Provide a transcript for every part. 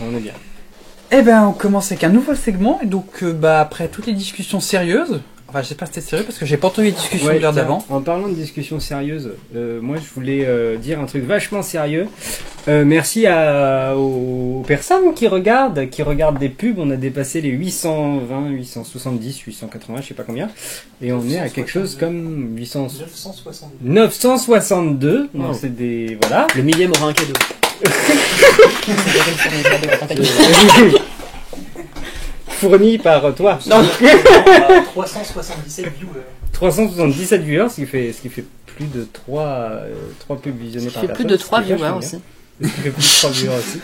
On est bien. Eh ben, on commence avec un nouveau segment, et donc, après toutes les discussions sérieuses, enfin, je sais pas si c'était sérieux parce que j'ai pas entendu les discussions de l'heure d'avant. En parlant de discussions sérieuses, moi je voulais dire un truc vachement sérieux. Merci aux personnes qui regardent des pubs. On a dépassé les 820, 870, 880, je sais pas combien. Et on est à quelque chose comme 962. Wow. Donc c'est des... Voilà. Le millième aura un cadeau. Fourni par toi. Non. 377 viewers. 377 viewers, ce qui fait plus de 3 pubs visionnées par personne. Plus de 3 viewers aussi. Ce qui fait plus de 3 viewers aussi.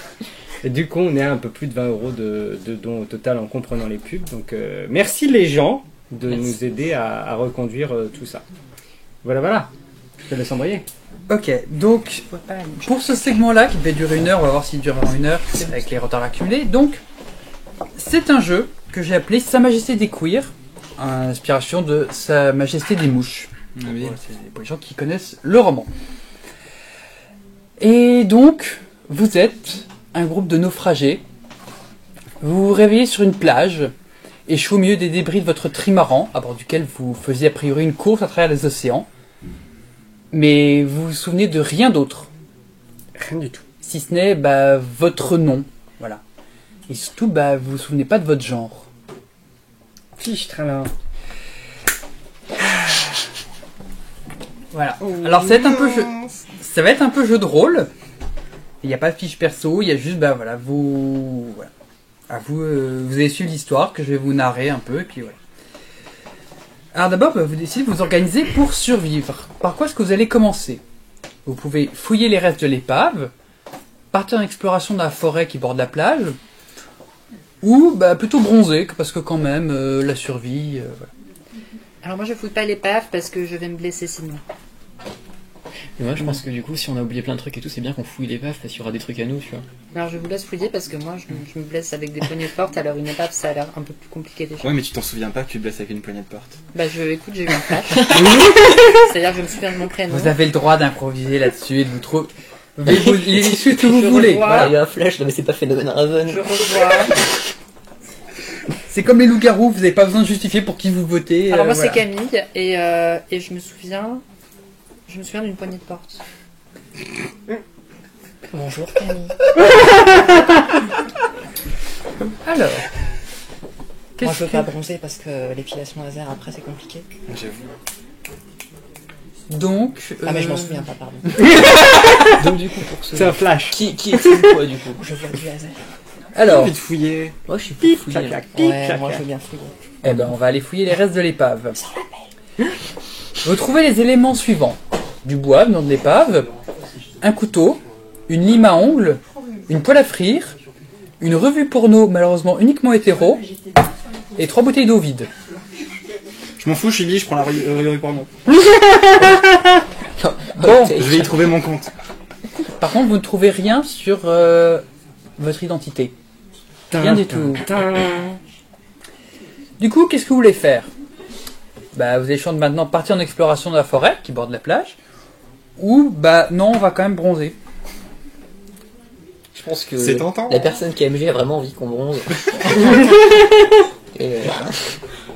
Et du coup, on est à un peu plus de 20 € de dons au total en comprenant les pubs. Donc, merci les gens de nous aider à reconduire tout ça. Voilà. Je te laisse embrayer. Ok, donc, pour ce segment-là, qui devait durer 1 heure, on va voir s'il dure vraiment 1 heure, avec les retards accumulés. Donc, c'est un jeu que j'ai appelé Sa Majesté des Queers, inspiration de Sa Majesté des Mouches. Voilà, c'est pour les gens qui connaissent le roman. Et donc, vous êtes un groupe de naufragés. Vous vous réveillez sur une plage, échoué au milieu des débris de votre trimaran, à bord duquel vous faisiez a priori une course à travers les océans. Mais vous vous souvenez de rien d'autre. Rien du tout. Si ce n'est votre nom. Voilà. Et surtout, vous vous souvenez pas de votre genre. Fiche, tralala. Voilà. Alors ça va être un peu jeu de rôle. Il n'y a pas de fiche perso, il y a juste, vous allez suivre l'histoire que je vais vous narrer un peu, et puis voilà. Alors d'abord, vous décidez de vous organiser pour survivre. Par quoi est-ce que vous allez commencer? Vous pouvez fouiller les restes de l'épave, partir en exploration dans la forêt qui borde la plage, ou plutôt bronzer, parce que quand même, la survie... voilà. Alors moi je fouille pas l'épave parce que je vais me blesser sinon. Et moi je pense que du coup si on a oublié plein de trucs et tout, c'est bien qu'on fouille l'épave parce qu'il y aura des trucs à nous, tu vois. Alors je vous laisse fouiller parce que moi je me blesse avec des poignées fortes, alors une épave ça a l'air un peu plus compliqué déjà. Ouais, mais tu t'en souviens pas que tu te blesses avec une poignée de porte. Écoute, j'ai eu un flash. C'est-à-dire que je me souviens de mon prénom. Vous avez le droit d'improviser là-dessus et de vous trouver... Il est ce que vous voulez. Voilà. Il y a un flash, non mais c'est pas Phénomène Raven. Je revois. C'est comme les loups-garous, vous n'avez pas besoin de justifier pour qui vous votez. Alors moi voilà. c'est Camille et je me souviens d'une poignée de porte. Bonjour Camille. Alors, Moi je veux pas bronzer parce que l'épilation laser après c'est compliqué. J'avoue. donc... Ah mais je m'en souviens pas, pardon. Donc du coup pour ce... C'est un flash. Qui est quoi du coup? Je vois du laser. Alors, Envie de fouiller. Moi je suis pour fouiller. Clac, Là. Ouais, moi je veux bien fouiller. on va aller fouiller les restes de l'épave. Vous trouvez les éléments suivants. Du bois venant de l'épave, un couteau, une lime à ongles, une poêle à frire, une revue porno malheureusement uniquement hétéro, et 3 bouteilles d'eau vides. Je m'en fous, je suis lié, je prends la revue porno. Bon, Je vais y trouver mon compte. par contre vous ne trouvez rien sur votre identité. Rien du tout. Du coup, qu'est-ce que vous voulez faire? Vous allez choisir maintenant partir en exploration de la forêt qui borde la plage, ou non, on va quand même bronzer. Je pense que C'est tentant. la personne qui a MG a vraiment envie qu'on bronze. Et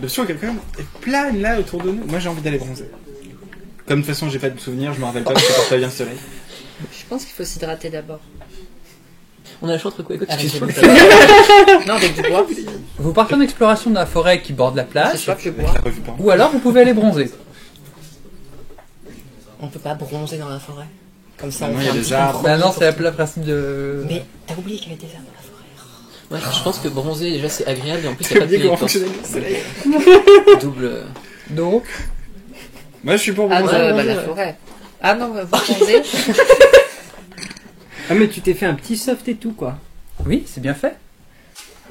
Bien sûr, quelqu'un est plein là autour de nous. Moi j'ai envie d'aller bronzer. Comme de toute façon j'ai pas de souvenirs, je me rappelle pas parce que je porte pas bien le soleil. Je pense qu'il faut s'hydrater d'abord. on a le choix entre quoi et quoi? Avec Tu du fais bois. Non, avec du bois. Vous partez en exploration de la forêt qui borde la J'ai plage, soif, je bois. Avec la revue porno. ou alors vous pouvez aller bronzer. On peut pas bronzer dans la forêt. Comme ça, Non, on il y a fait un des petit arbres. compromis Non, pour c'est tout. le principe de... Mais t'as oublié qu'il y avait des arbres dans la forêt. Ouais, je pense que bronzer déjà c'est agréable et en plus J'ai t'as pas oublié de comment pénitence. fonctionnait le soleil. Double. Donc, Moi je suis pour Ah bronzer. non, la forêt. Ah non, vous bronzez. Ah mais tu t'es fait un petit soft et tout quoi. oui, c'est bien fait.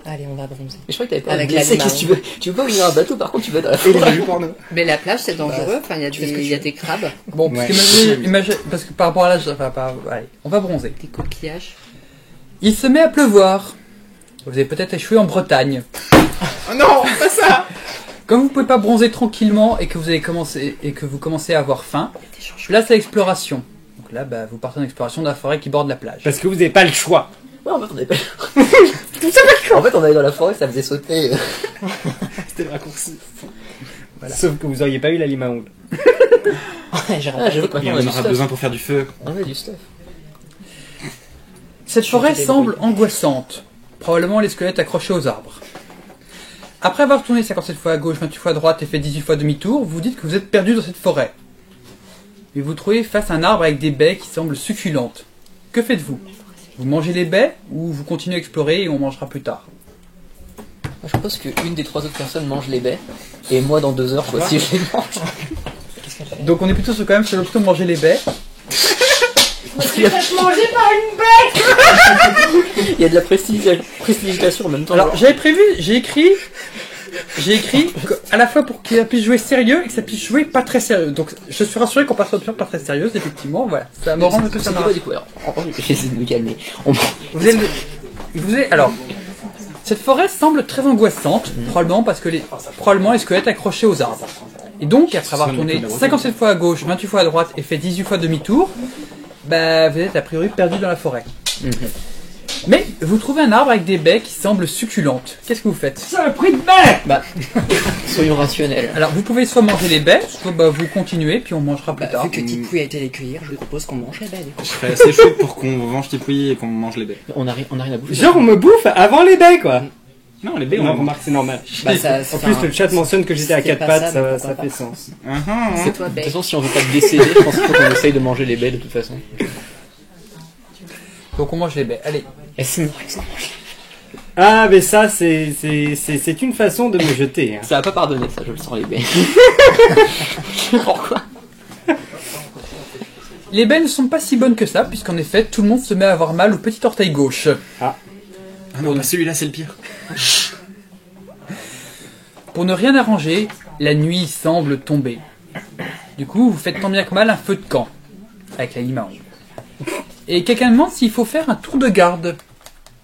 Allez, on va bronzer. Mais je crois que t'avais pas Avec blessé, la qu'est-ce que tu veux? Tu veux pas venir à un bateau, par contre tu vas dans la Et les forêt. revues porno. Mais la plage, c'est dangereux. Enfin, il y a tu fais ce que des, tu il y a veux. des crabes, Bon, parce Ouais. parce que par rapport à l'âge... allez, on va bronzer. des coquillages. Il se met à pleuvoir. Vous avez peut-être échoué en Bretagne. Oh non, pas ça. Comme vous pouvez pas bronzer tranquillement et que vous commencez à avoir faim, là c'est l'exploration. Donc là, vous partez en exploration de la forêt qui borde la plage. Parce que vous n'avez pas le choix. Ouais, en fait, on avait pas. En fait, on allait dans la forêt, ça faisait sauter. C'était le raccourci. Sauf que vous auriez pas eu la lime à ongles. Ouais, j'avoue que Et maintenant, on on a du aura stuff. besoin pour faire du feu. On a du stuff. Cette forêt J'entends des semble angoissante. Probablement les squelettes accrochés aux arbres. Après avoir tourné 57 fois à gauche, 28 fois à droite et fait 18 fois demi-tour, vous dites que vous êtes perdu dans cette forêt. Et vous trouvez face à un arbre avec des baies qui semblent succulentes. Que faites-vous? Vous mangez les baies ou vous continuez à explorer et on mangera plus tard? Moi, je propose qu'une des 3 autres personnes mange les baies. Et moi, dans 2 heures, si je les mange. Donc on est plutôt quand même sur l'option de manger les baies. Il y a de la prestidigitation en même temps. Alors j'avais prévu, j'ai écrit à la fois pour qu'il puisse jouer sérieux et que ça puisse jouer pas très sérieux. Donc je suis rassuré qu'on passe à l'option pas très sérieuse, effectivement, voilà. Ça me rend un peu ça du coup, alors, j'essaie de me calmer. Alors, cette forêt semble très angoissante, probablement parce que probablement les squelettes accrochés aux arbres. Et donc, après avoir tourné 57 fois à gauche, 28 fois à droite et fait 18 fois demi-tour, bah, vous êtes a priori perdu dans la forêt. Mais vous trouvez un arbre avec des baies qui semblent succulentes. Qu'est-ce que vous faites? Saloperie de baies! Bah, soyons rationnels. Alors, vous pouvez soit manger les baies, soit bah, vous continuez, puis on mangera plus tard. Vu que Tipouille a été les cueillir, je propose qu'on mange les baies. Je serais assez chaud pour qu'on mange tes pouilles et qu'on mange les baies. On a rien à bouffer. Genre, on me bouffe avant les baies, quoi. Non, les baies, Non, on remarque, c'est normal. Bah, ça, En plus, le chat mentionne que j'étais à c'était 4 pas pattes, ça, mais ça pourquoi fait pas. sens. C'est toi, De toute baies. façon, si on veut pas te décéder, je pense qu'il faut qu'on essaye de manger les baies de toute façon. Donc on mange les baies. Allez. Et sinon, Ah, mais ça, c'est une façon de me jeter. Hein. ça va pas pardonner, ça, je le sens, les baies. Pourquoi? Les baies ne sont pas si bonnes que ça, puisqu'en effet, tout le monde se met à avoir mal au petit orteil gauche. Ah non, bah celui-là, c'est le pire. Pour ne rien arranger, la nuit semble tomber. Du coup, vous faites tant bien que mal un feu de camp, avec la lime à ongles. Et quelqu'un demande s'il faut faire un tour de garde.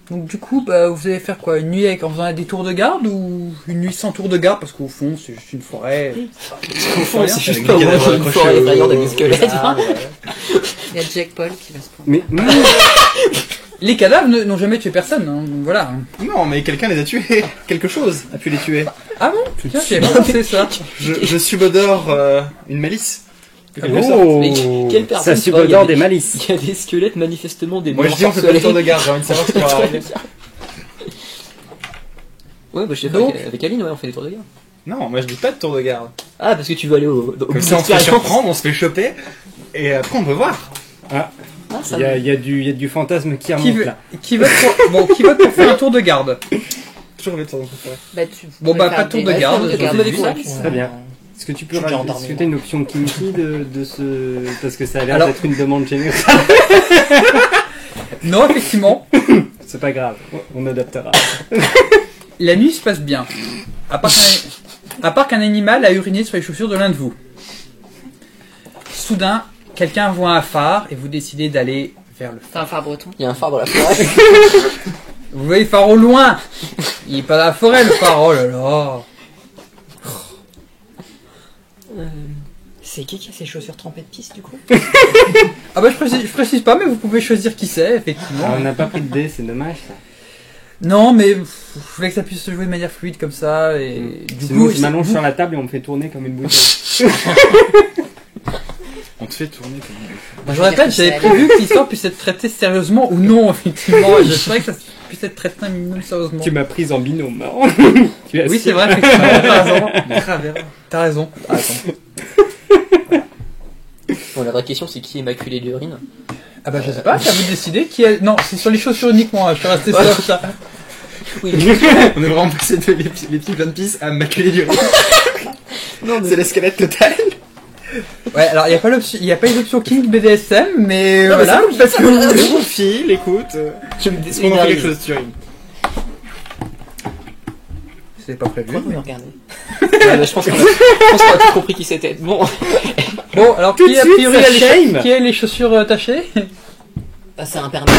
Donc du coup, bah, vous allez faire quoi? Une nuit en faisant des tours de garde ou une nuit sans tour de garde? Parce qu'au fond, c'est juste une forêt. Au fond, c'est juste avec pas des moi, cadavres une forêt accrochés effrayante avec au- des squelettes. Ah, Il y a Jack Paul qui va se prendre. Mais, Les cadavres n'ont jamais tué personne, hein, donc voilà. Non, mais quelqu'un les a tués. Quelque chose a pu les tuer. Ah bon? Tiens, j'avais pas pensé ça. Je subodore une malice. De quelque sorte. oh, Mais quelle personne ça tu vois, il y a subodore des- des malices. Il y a des squelettes manifestement des Moi, je dis on fait pas le tour de garde, j'ai envie de savoir ce qui va arriver. Ouais, bah je sais pas, Donc- avec Aline, ouais, on fait des tours de garde. Non, moi je dis pas de tour de garde. Ah, parce que tu veux aller au Comme ça, on se fait surprendre, on se fait choper, et après on peut voir. Ah, ça Il y a du fantasme qui Qui remonte veut, là. qui vote pour faire un tour de garde? Toujours le tour de garde. Bah, tu Bon, pourrais bah, faire pas de tour des- de Ouais, garde, tour de je garde vous ai de dit quoi, ça. puis, Très bien. Est-ce que tu peux Je suis déjà rajouter- endormi, est-ce que t'as une option kinky de ce... Parce que ça a l'air Alors- d'être une demande générale. Non, effectivement, C'est pas grave, on adaptera. la nuit se passe bien. À part qu'un animal a uriné sur les chaussures de l'un de vous. Soudain, quelqu'un voit un phare et vous décidez d'aller vers le phare. C'est un phare breton. Il y a un phare dans la forêt. Vous voyez le phare au loin. Il est pas dans la forêt, le phare. Oh là là. C'est qui a ses chaussures trempées de pisse du coup? Ah bah je précise pas, mais vous pouvez choisir qui c'est, effectivement. Ah, on n'a pas pris de dés, c'est dommage ça. Non, mais je voulais que ça puisse se jouer de manière fluide comme ça. Et du Sinon, coup, je m'allonge sur la table et on me fait tourner comme une bouteille. On te fait tourner comme je répète, j'avais prévu que l'histoire puisse être traitée sérieusement ou non, effectivement. Je savais que ça puisse être traité un minimum sérieusement. Tu m'as prise en binôme. hein. Tu as Oui, su- c'est vrai, effectivement. T'as raison. T'as raison. Bon, la vraie question c'est qui est maculé d'urine? Ah bah je sais pas, c'est à vous de décider qui est... Non, c'est sur les chaussures uniquement, hein, je suis resté sur ça. Oui, On est vraiment passé de les petits pleins de pisse à maculer du riz. non, mais C'est l'escalade totale. Ouais, alors il y a pas les options King BDSM, mais Non, mais voilà, c'est parce que... C'est mon fil, écoute. je me Est-ce qu'on en fait quelque désolidarise. chose sur une C'est pas prévu. Pourquoi vous me regardez? Ouais, bah, je pense qu'on a tout compris qui c'était. Bon, Bon, alors Tout qui de a suite, priori ça a les, shame. qui a les chaussures tachées? bah, c'est un permis.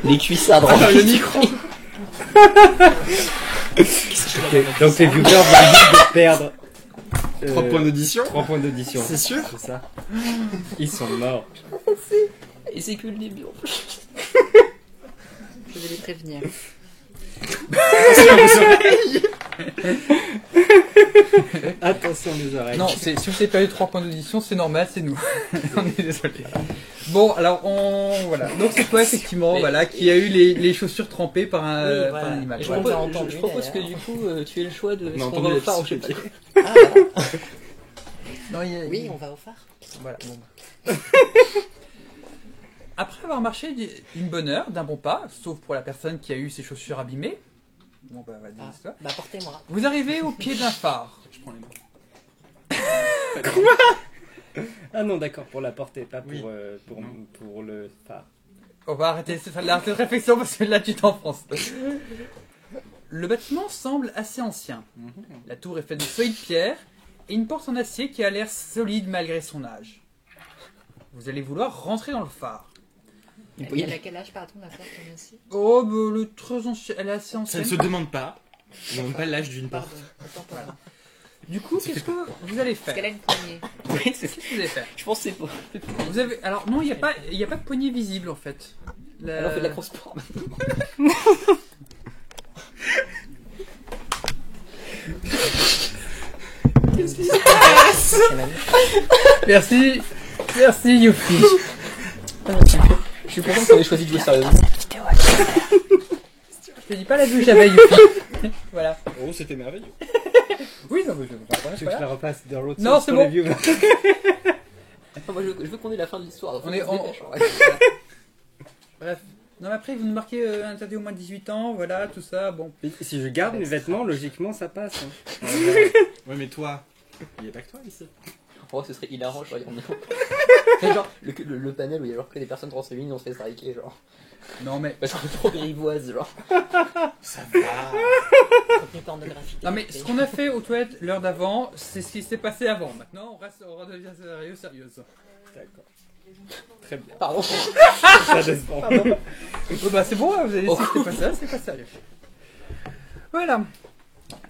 les cuissards Ah, le micro. Donc les viewers viennent juste de perdre 3 points d'audition. 3 points d'audition. C'est sûr. C'est ça. Ils sont morts. Et c'est que le début en plus. Je vais les prévenir. Attention les oreilles. Non, si vous avez perdu 3 points d'audition, c'est normal, c'est nous. On est désolé. Bon, alors voilà. Donc c'est toi effectivement, Mais- voilà, qui a eu les chaussures trempées par un, Oui, par voilà. un animal. Je Ouais, propose, on l'a entendu, je propose que d'ailleurs. du coup, tu aies le choix de On a est-ce qu'on entendu va la au phare ou je sais petite pas. Ah, voilà. Non, Oui, on va au phare. Voilà, bon. Après avoir marché d'une bonne heure, d'un bon pas, sauf pour la personne qui a eu ses chaussures abîmées, bon bah, vas-y, Ah, c'est toi. bah portez-moi. Vous arrivez au pied d'un phare. Je prends les mains. Ah non, d'accord, pour la portée, pas pour, Oui. pour le phare. On va arrêter cette réflexion parce que là tu t'enfonces. Le bâtiment semble assez ancien. La tour est faite de solides pierres et une porte en acier qui a l'air solide malgré son âge. Vous allez vouloir rentrer dans le phare. Elle a quel âge, pardon, la porte aussi? Oh, bah, le très ancien, elle est assez Ça ancienne. ne se demande pas. On ne demande pas l'âge d'une porte. Pardon, autant pour moi. Du coup, qu'est-ce que vous allez Parce faire qu'elle a une poignée. Oui, c'est ça. Qu'est-ce que vous allez faire Je pense que c'est pas. Vous avez... Alors non, il n'y a pas de poignée visible en fait. Alors on fait de la cross-sport. Merci, merci Youpi. Je suis content qu'on ait choisi de jouer sérieusement. Je te dis pas la vue que j'avais Youpi. Voilà. Oh, c'était merveilleux. Oui, non, mais je comprends Tu veux que je la repasse de Road Non, Source c'est pour bon. les viewers. Moi je veux qu'on ait la fin de l'histoire. On est en. en... Bref. Non, mais après, vous nous marquez interdit au moins de 18 ans, voilà, tout ça, bon. Et si je garde mes vêtements, logiquement ça passe. hein. Ouais, mais toi, il n'y a pas que toi ici. Oh, ce serait hilarant, je regarde. C'est genre le panel où il y a genre que des personnes transféminines, on se fait striker, genre. Non, mais... Parce qu'on est trop grivoise, genre. Ça va. Contenu pornographique. Non, mais ce qu'on a fait aux toilettes l'heure d'avant, c'est ce qui s'est passé avant. Maintenant, on redevient sérieuse. D'accord. Très bien. Pardon. Ça descend. Oh, bah c'est bon, hein, vous avez dit Oh. que c'est pas ça, c'est pas sérieux. Voilà.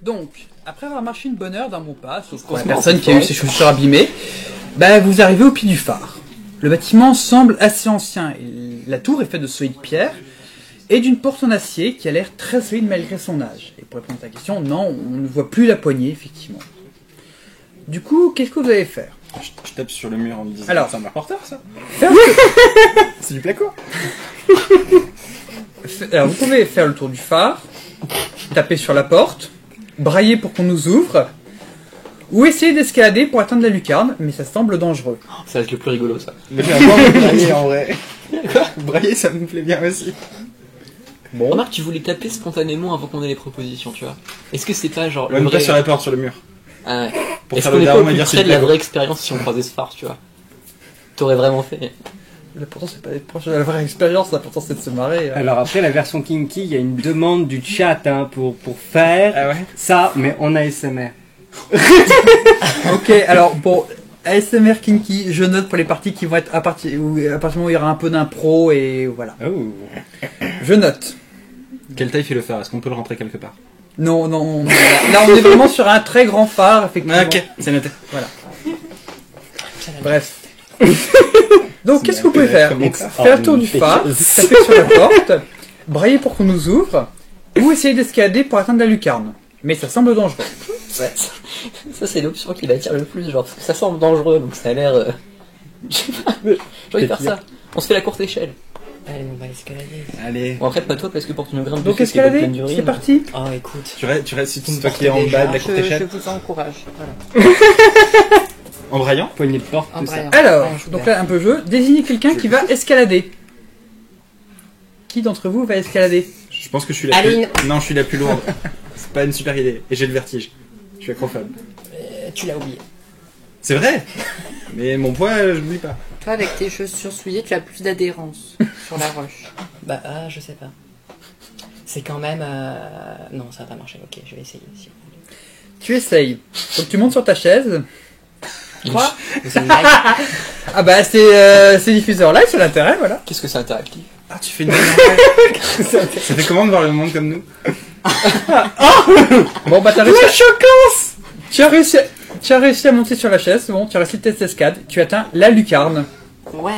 Donc, après avoir marché une bonne heure d'un bon pas, sauf pour la personne qui a eu ses chaussures abîmées, bah vous arrivez au pied du phare. Le bâtiment semble assez ancien et la tour est faite de solides pierres et d'une porte en acier qui a l'air très solide malgré son âge. Et pour répondre à ta question, non, on ne voit plus la poignée, effectivement. Du coup, qu'est-ce que vous allez faire? Je tape sur le mur en me disant Alors. c'est un reporter ça. Faire C'est du placo. Alors, vous pouvez faire le tour du phare, taper sur la porte, brailler pour qu'on nous ouvre, ou essayer d'escalader pour atteindre la lucarne, mais ça semble dangereux. Ça va être le plus rigolo, ça. Mais j'ai encore envie de brailler en vrai. Brailler ça me plaît bien aussi. Bon. Remarque, tu voulais taper spontanément avant qu'on ait les propositions, tu vois. Est-ce que c'est pas genre. Ouais, mais pas sur la porte, sur le mur. Ah ouais. Pour Est-ce faire qu'on le est pas daron au et plus dire près c'est de du la placo. vraie expérience si on croisait ce phare, tu vois? T'aurais vraiment fait. Là, pourtant, c'est pas proche de la vraie expérience, l'important c'est de se marrer. Alors après la version Kinky, il y a une demande du chat hein, pour faire Ah ouais. ça, mais en ASMR. Ok, alors bon, ASMR Kinky, je note pour les parties qui vont être à partir où il y aura un peu d'impro et voilà. Oh. Je note. Quelle taille fait le phare? Est-ce qu'on peut le rentrer quelque part? Non, non, non, là on est vraiment sur un très grand phare, effectivement. Ok, c'est noté. Bref. Donc, qu'est-ce que vous pouvez faire? Comment Faire le tour du phare, taper sur la porte, brailler pour qu'on nous ouvre, ou essayer d'escalader pour atteindre la lucarne. Mais ça semble dangereux. Ouais. Ça, c'est l'option qui m'attire le plus, genre, parce que ça semble dangereux, donc ça a l'air. Je sais pas. J'ai envie de faire ça. On se fait la courte échelle. Allez, on va escalader. Allez. Bon, après, pas toi, parce que pour une grimpe Donc, dessus, c'est escalader, pleine d'urine. c'est parti. Oh, écoute. Tu restes si tu qui est en bas de la courte Je échelle. vous encourage. Voilà. En braillant. Poignée de porte, En tout ça. braillant. Alors, Ah, je donc vais. là, un peu jeu. Désignez quelqu'un qui va escalader. Qui d'entre vous va escalader? Je pense que je suis la Aline. plus... Non, je suis la plus lourde. C'est pas une super idée. Et j'ai le vertige. Je suis acrophobe. Tu l'as oublié. C'est vrai. Mais mon poids, je l'oublie pas. Toi, avec tes chaussures souillées, tu as plus d'adhérence sur la roche. Bah, je sais pas. C'est quand même. Non, ça va pas marcher. Ok, je vais essayer. Si vous voulez. Tu essayes. Donc, tu montes sur ta chaise. Quoi C'est une blague. Ah bah, c'est diffuseur live, c'est l'intérêt, voilà. Qu'est-ce que c'est interactif? Ah, tu fais une Ça fait comment de voir le monde comme nous? Bon, bah, t'as réussi. La choquance! Tu as réussi à monter sur la chaise, bon, tu as réussi le test d'escalade, tu atteins la lucarne. Ouais.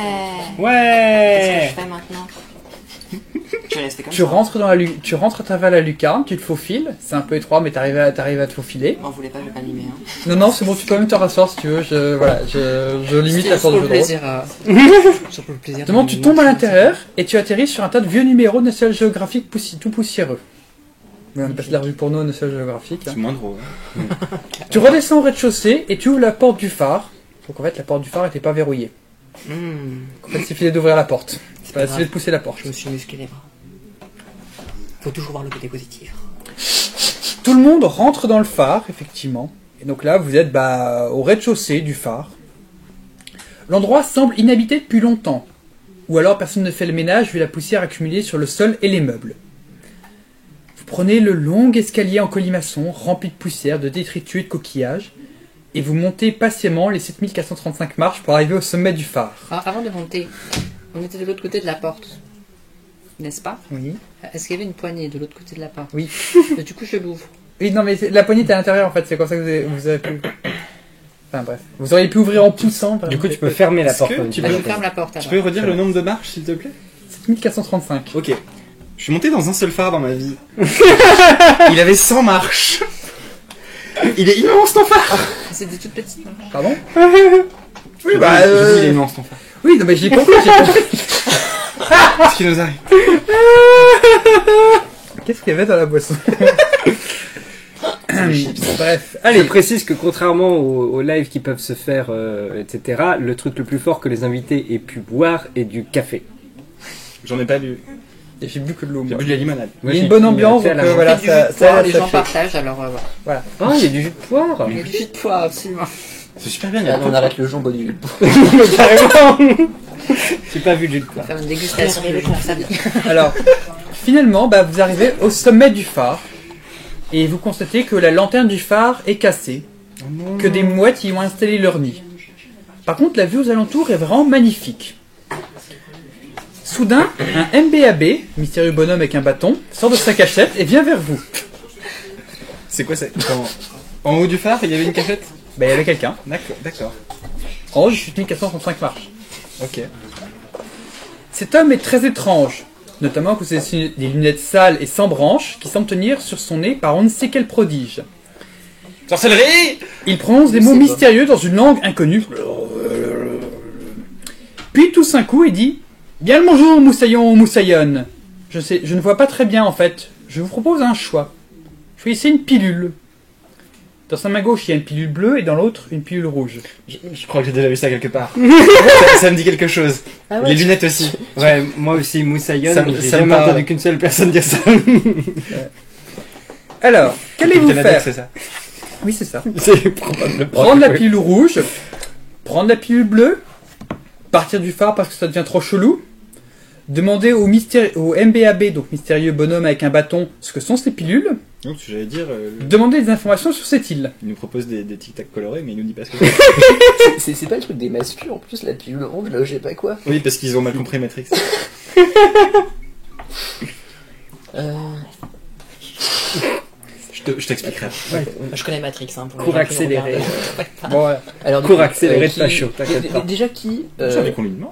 Qu'est-ce que Ouais. je fais maintenant? Je vais rester comme Tu ça. rentres tu rentres à travers la lucarne, tu te faufiles. C'est un peu étroit, mais t'arrives à te faufiler. M'en voulez pas, je vais pas mimer. Hein. Non, c'est bon, tu peux même te rasseoir si tu veux. Je limite la force Sur du le jeu de rôle. plaisir. Sur le plaisir. Justement, tu tombes à l'intérieur et tu atterris sur un tas de vieux numéros de National Geographic tout poussiéreux. Mais on passe la revue pour nous National Geographic. C'est moins drôle. Tu redescends au rez-de-chaussée et tu ouvres la porte du phare. Donc en fait, la porte du phare n'était pas verrouillée. En fait, il suffisait d'ouvrir la porte. C'est Il pas suffisait grave. de pousser la porte. Je me suis musclé les bras. Faut toujours voir le côté positif. Tout le monde rentre dans le phare, effectivement. Et donc là, vous êtes au rez-de-chaussée du phare. L'endroit semble inhabité depuis longtemps. Ou alors personne ne fait le ménage vu la poussière accumulée sur le sol et les meubles. Vous prenez le long escalier en colimaçon, rempli de poussière, de détritus et de coquillages, et vous montez patiemment les 7435 marches pour arriver au sommet du phare. Alors, avant de monter, on était de l'autre côté de la porte, n'est-ce pas? Oui. Est-ce qu'il y avait une poignée de l'autre côté de la porte? Oui. Et du coup, je l'ouvre. Oui, non, mais la poignée est à l'intérieur en fait, c'est comme ça que vous avez pu. Enfin bref. Vous auriez pu ouvrir en poussant. par Du coup, tu exemple. peux fermer la Est-ce porte. que quand tu même. Ah, peux- je ferme la porte Tu alors. peux redire le nombre de marches, s'il te plaît? 7435. Ok. Je suis monté dans un seul phare dans ma vie. Il avait 100 marches. Il est immense ton phare. C'est des toutes petites. hein. Pardon? Oui, bah, il est immense ton phare. Oui, non, mais j'ai compris, j'ai compris. Qu'est-ce qui nous arrive? Qu'est-ce qu'il y avait dans la boisson? Bref, Je allez. précise que contrairement aux lives qui peuvent se faire, etc., le truc le plus fort que les invités aient pu boire est du café. J'en ai pas bu. J'ai bu que de l'eau. J'ai moi. bu de la limonade. Il y a une bonne ambiance, donc voilà, Du jus de ça poire, les ça gens fait. partagent alors voilà. Ah, il y a du jus de poire. Il y a du jus de poire, absolument. C'est super bien, il y a On arrête le jambon du. Carrément. J'ai pas vu le jus de On va poire. faire une dégustation de jus de ça. Alors, finalement, vous arrivez au sommet du phare et vous constatez que la lanterne du phare est cassée, que des mouettes y ont installé leur nid. Par contre, la vue aux alentours est vraiment magnifique. Soudain, un MBAB, mystérieux bonhomme avec un bâton, sort de sa cachette et vient vers vous. C'est quoi ça? En haut du phare, il y avait une cachette? Il y avait quelqu'un. D'accord. En haut, je suis 1435 marches. Ok. Cet homme est très étrange, notamment à cause des lunettes sales et sans branches qui semblent tenir sur son nez par on ne sait quel prodige. Sorcellerie! Il prononce des mots mystérieux dans une langue inconnue. Puis tout d'un coup, il dit « Bien le bonjour, Moussaillon, Moussaillonne. Je ne vois pas très bien, en fait. Je vous propose un choix. Choisissez une pilule. Dans sa main gauche, il y a une pilule bleue et dans l'autre, une pilule rouge. Je crois que j'ai déjà vu ça quelque part. ça me dit quelque chose. Ah ouais, Les lunettes aussi. Ouais, moi aussi, Moussaillon, Ça me- j'ai ça me jamais parle. entendu qu'une seule personne dire ça. Alors, qu'allez-vous Canada, faire c'est ça. Oui, c'est ça. C'est probablement. Prendre la pilule rouge, prendre la pilule bleue, partir du phare parce que ça devient trop chelou, demander au MBAB, donc mystérieux bonhomme avec un bâton, ce que sont ces pilules, Donc, j'allais dire, demander des informations sur cette île. il nous propose des tic-tac colorés, mais il nous dit pas ce que c'est. C'est pas le truc des masculins en plus, la pilule rouge, là, je sais pas quoi. Oui, parce qu'ils ont mal compris Matrix. Je t'expliquerai. Je connais Matrix, hein, pour les Cours gens qui nous accéléré. regardent. Bon, voilà. Alors, du Cours coup, accéléré de qui- facho, t'inquiète pas. Déjà qui J'avais qu'on lui demande.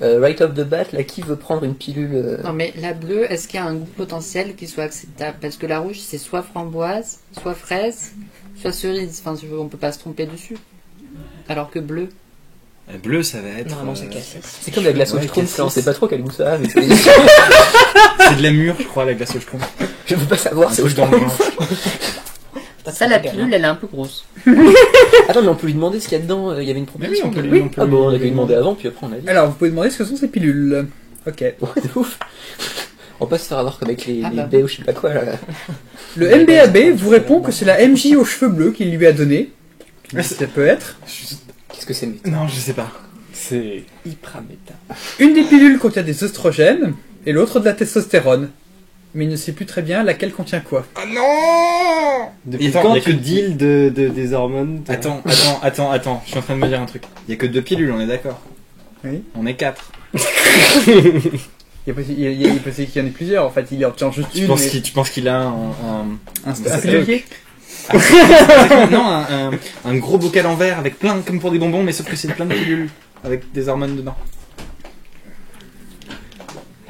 right off the bat, là, qui veut prendre une pilule Non mais la bleue, est-ce qu'il y a un goût potentiel qui soit acceptable? Parce que la rouge, c'est soit framboise, soit fraise, soit cerise. Enfin, on peut pas se tromper dessus. Alors que bleu. Bleu, ça va être. Normalement, c'est cassé. C'est comme la glace au Ouais, schtroumpf, là, on cassis. sait pas trop quel goût ça a, mais C'est de la mûre, je crois, la glace au schtroumpf. je veux pas savoir, c'est au truc dans le schtroumpf. genre. Ça, la pilule, elle est un peu grosse. Attends, mais on peut lui demander ce qu'il y a dedans, il y avait une Mais oui, proposition. on peut lui- Oui. on peut Ah bon, on lui avait demandé avant, puis après on a dit. Alors, vous pouvez demander ce que sont ces pilules. Ok. Ouais, de ouf. On va pas se faire avoir comme avec les Ah bah. baies ou je sais pas quoi, là. Le MBAB vous répond que c'est la MJ aux cheveux bleus qu'il lui a donné. Mais c'est- Ça peut être. Qu'est-ce que c'est mais... Non, je sais pas. C'est hyper méta. Une des pilules contient des oestrogènes et l'autre de la testostérone. Mais il ne sait plus très bien laquelle contient quoi. Ah non! Depuis Attends, quand y a tu que deals des hormones toi Attends. Je suis en train de me dire un truc. Il y a que 2 pilules, on est d'accord? Oui. On est 4. Il est possible qu'il y en ait plusieurs, en fait, il en tient juste Tu une. penses qu'il a Un Ça- pilulier. non, un gros bocal en verre avec plein, comme pour des bonbons, mais sauf que c'est plein de pilules avec des hormones dedans.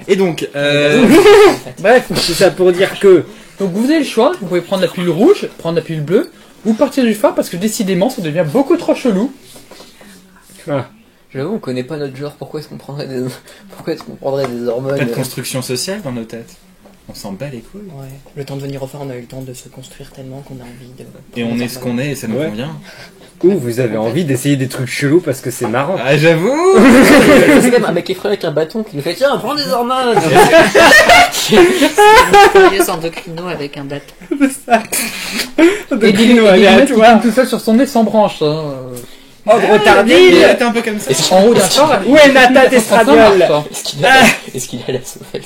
Et donc, Bref, c'est ça pour dire que... Donc vous avez le choix, vous pouvez prendre la pilule rouge, prendre la pilule bleue, ou partir du phare parce que décidément ça devient beaucoup trop chelou. Ah. J'avoue, on connaît pas notre genre. Pourquoi est-ce qu'on prendrait des hormones pas de construction sociale dans nos têtes. On s'en bat les couilles. Ouais. Le temps de venir au phare, on a eu le temps de se construire tellement qu'on a envie de... Et on est ce qu'on est et ça nous Ouais. convient. Ou vous avez envie d'essayer des trucs chelous parce que c'est marrant. Ah, j'avoue. C'est comme un mec effrayé avec un bâton qui nous fait tiens, prends des hormones. Furieux endocrino avec un bâton. Et des lunettes qui tombent tout seul sur son nez sans branche. Hein. Ordre Il tardif. était un peu comme ça. En haut d'un phare. Où est Nata Testradiol? Est-ce qu'il a la sauvette?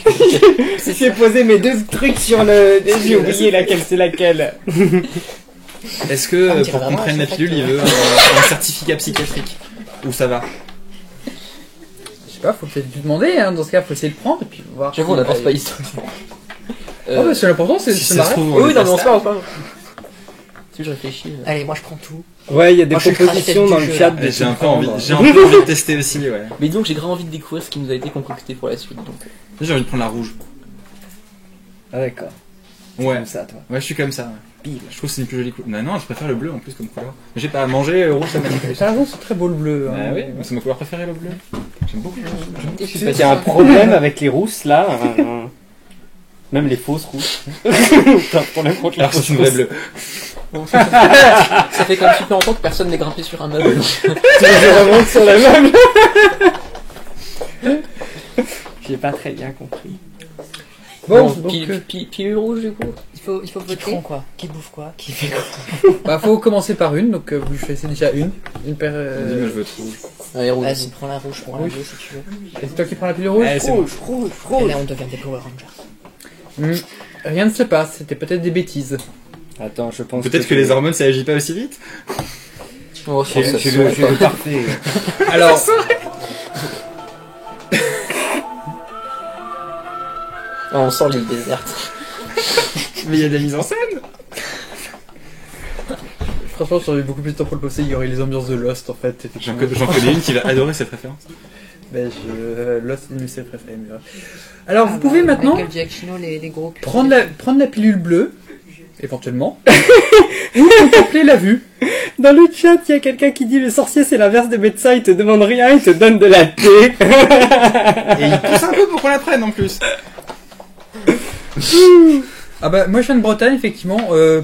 J'ai posé mes 2 trucs sur le... J'ai oublié laquelle c'est laquelle. Est-ce que on dirait pour qu'on vraiment prenne un la pilule, il veut un certificat psychiatrique? Ou ça va? Je sais pas, faut peut-être lui demander, hein. Dans ce cas, faut essayer de prendre et puis voir. J'avoue, on n'avance pas ici. Oh, bah, c'est l'important, c'est Si se ça se marrer. trouve, Oui, non, mais on passe se là. parle pas. Si je réfléchis. Allez, moi je prends tout. Ouais, il y a des Moi, je suis propositions le dans crash le du chat. jeu, de J'ai un tout peu envie, prendre. j'ai un peu envie de tester aussi, ouais. Mais donc, j'ai grave envie de découvrir ce qui nous a été concocté pour la suite. Donc, J'ai envie de prendre la rouge. Ah d'accord. Ouais. Comme ça, toi. Ouais, je suis comme ça. Ouais. Pile. Je trouve que c'est une plus jolie couleur. Non, je préfère le bleu en plus comme couleur. Mais j'ai pas à manger rouge, ça m'aime. T'as raison, c'est très beau le bleu. Ah Hein. oui, c'est ma couleur préférée le bleu. J'aime beaucoup. Il y a un problème avec les rousses là. Même les fausses rousses. T'as un problème contre les Alors que fausses c'est une vraie rousses. bleue. bon, ça fait quand même super longtemps que personne n'est grimpé sur un meuble. Je remonte sur la même. J'ai pas très bien compris. Bon, Bon, donc, pilule rouge du coup. Il faut Qui voter. prend quoi? Qui bouffe quoi? Qui fait quoi? bah, faut commencer par une, donc vous choisissez déjà une. Une paire. Vas-y, moi je veux être rouge. Allez, rouge. Vas-y, prends la rouge, prends la Rouge. bleue si tu veux. Et c'est toi qui prends la pilule rouge. Eh, c'est bon. Et là, on devient des Power Rangers. Rien ne se passe, c'était peut-être des bêtises. Attends, je pense. Peut-être que les hormones ça agit pas aussi vite. Oh, je pense que ça J'ai se le saurait pas. parfait. Alors, Ah, on sent l'île déserte. Mais il y a de la mise en scène. franchement, j'aurais eu beaucoup plus de temps pour le poster, il y aurait les ambiances de Lost en fait. J'en connais une qui va adorer cette référence. Ben, Lost, c'est une de ses préférées. Mais... Alors, vous pouvez maintenant Michael Giacchino, les gros culs. prendre la pilule bleue, éventuellement, ou contempler la vue. Dans le chat, il y a quelqu'un qui dit le sorcier c'est l'inverse des médecins, il te demande rien, il te donne de la thé. Et il pousse un peu pour qu'on la prenne en plus. Ah bah, moi je viens de Bretagne, effectivement,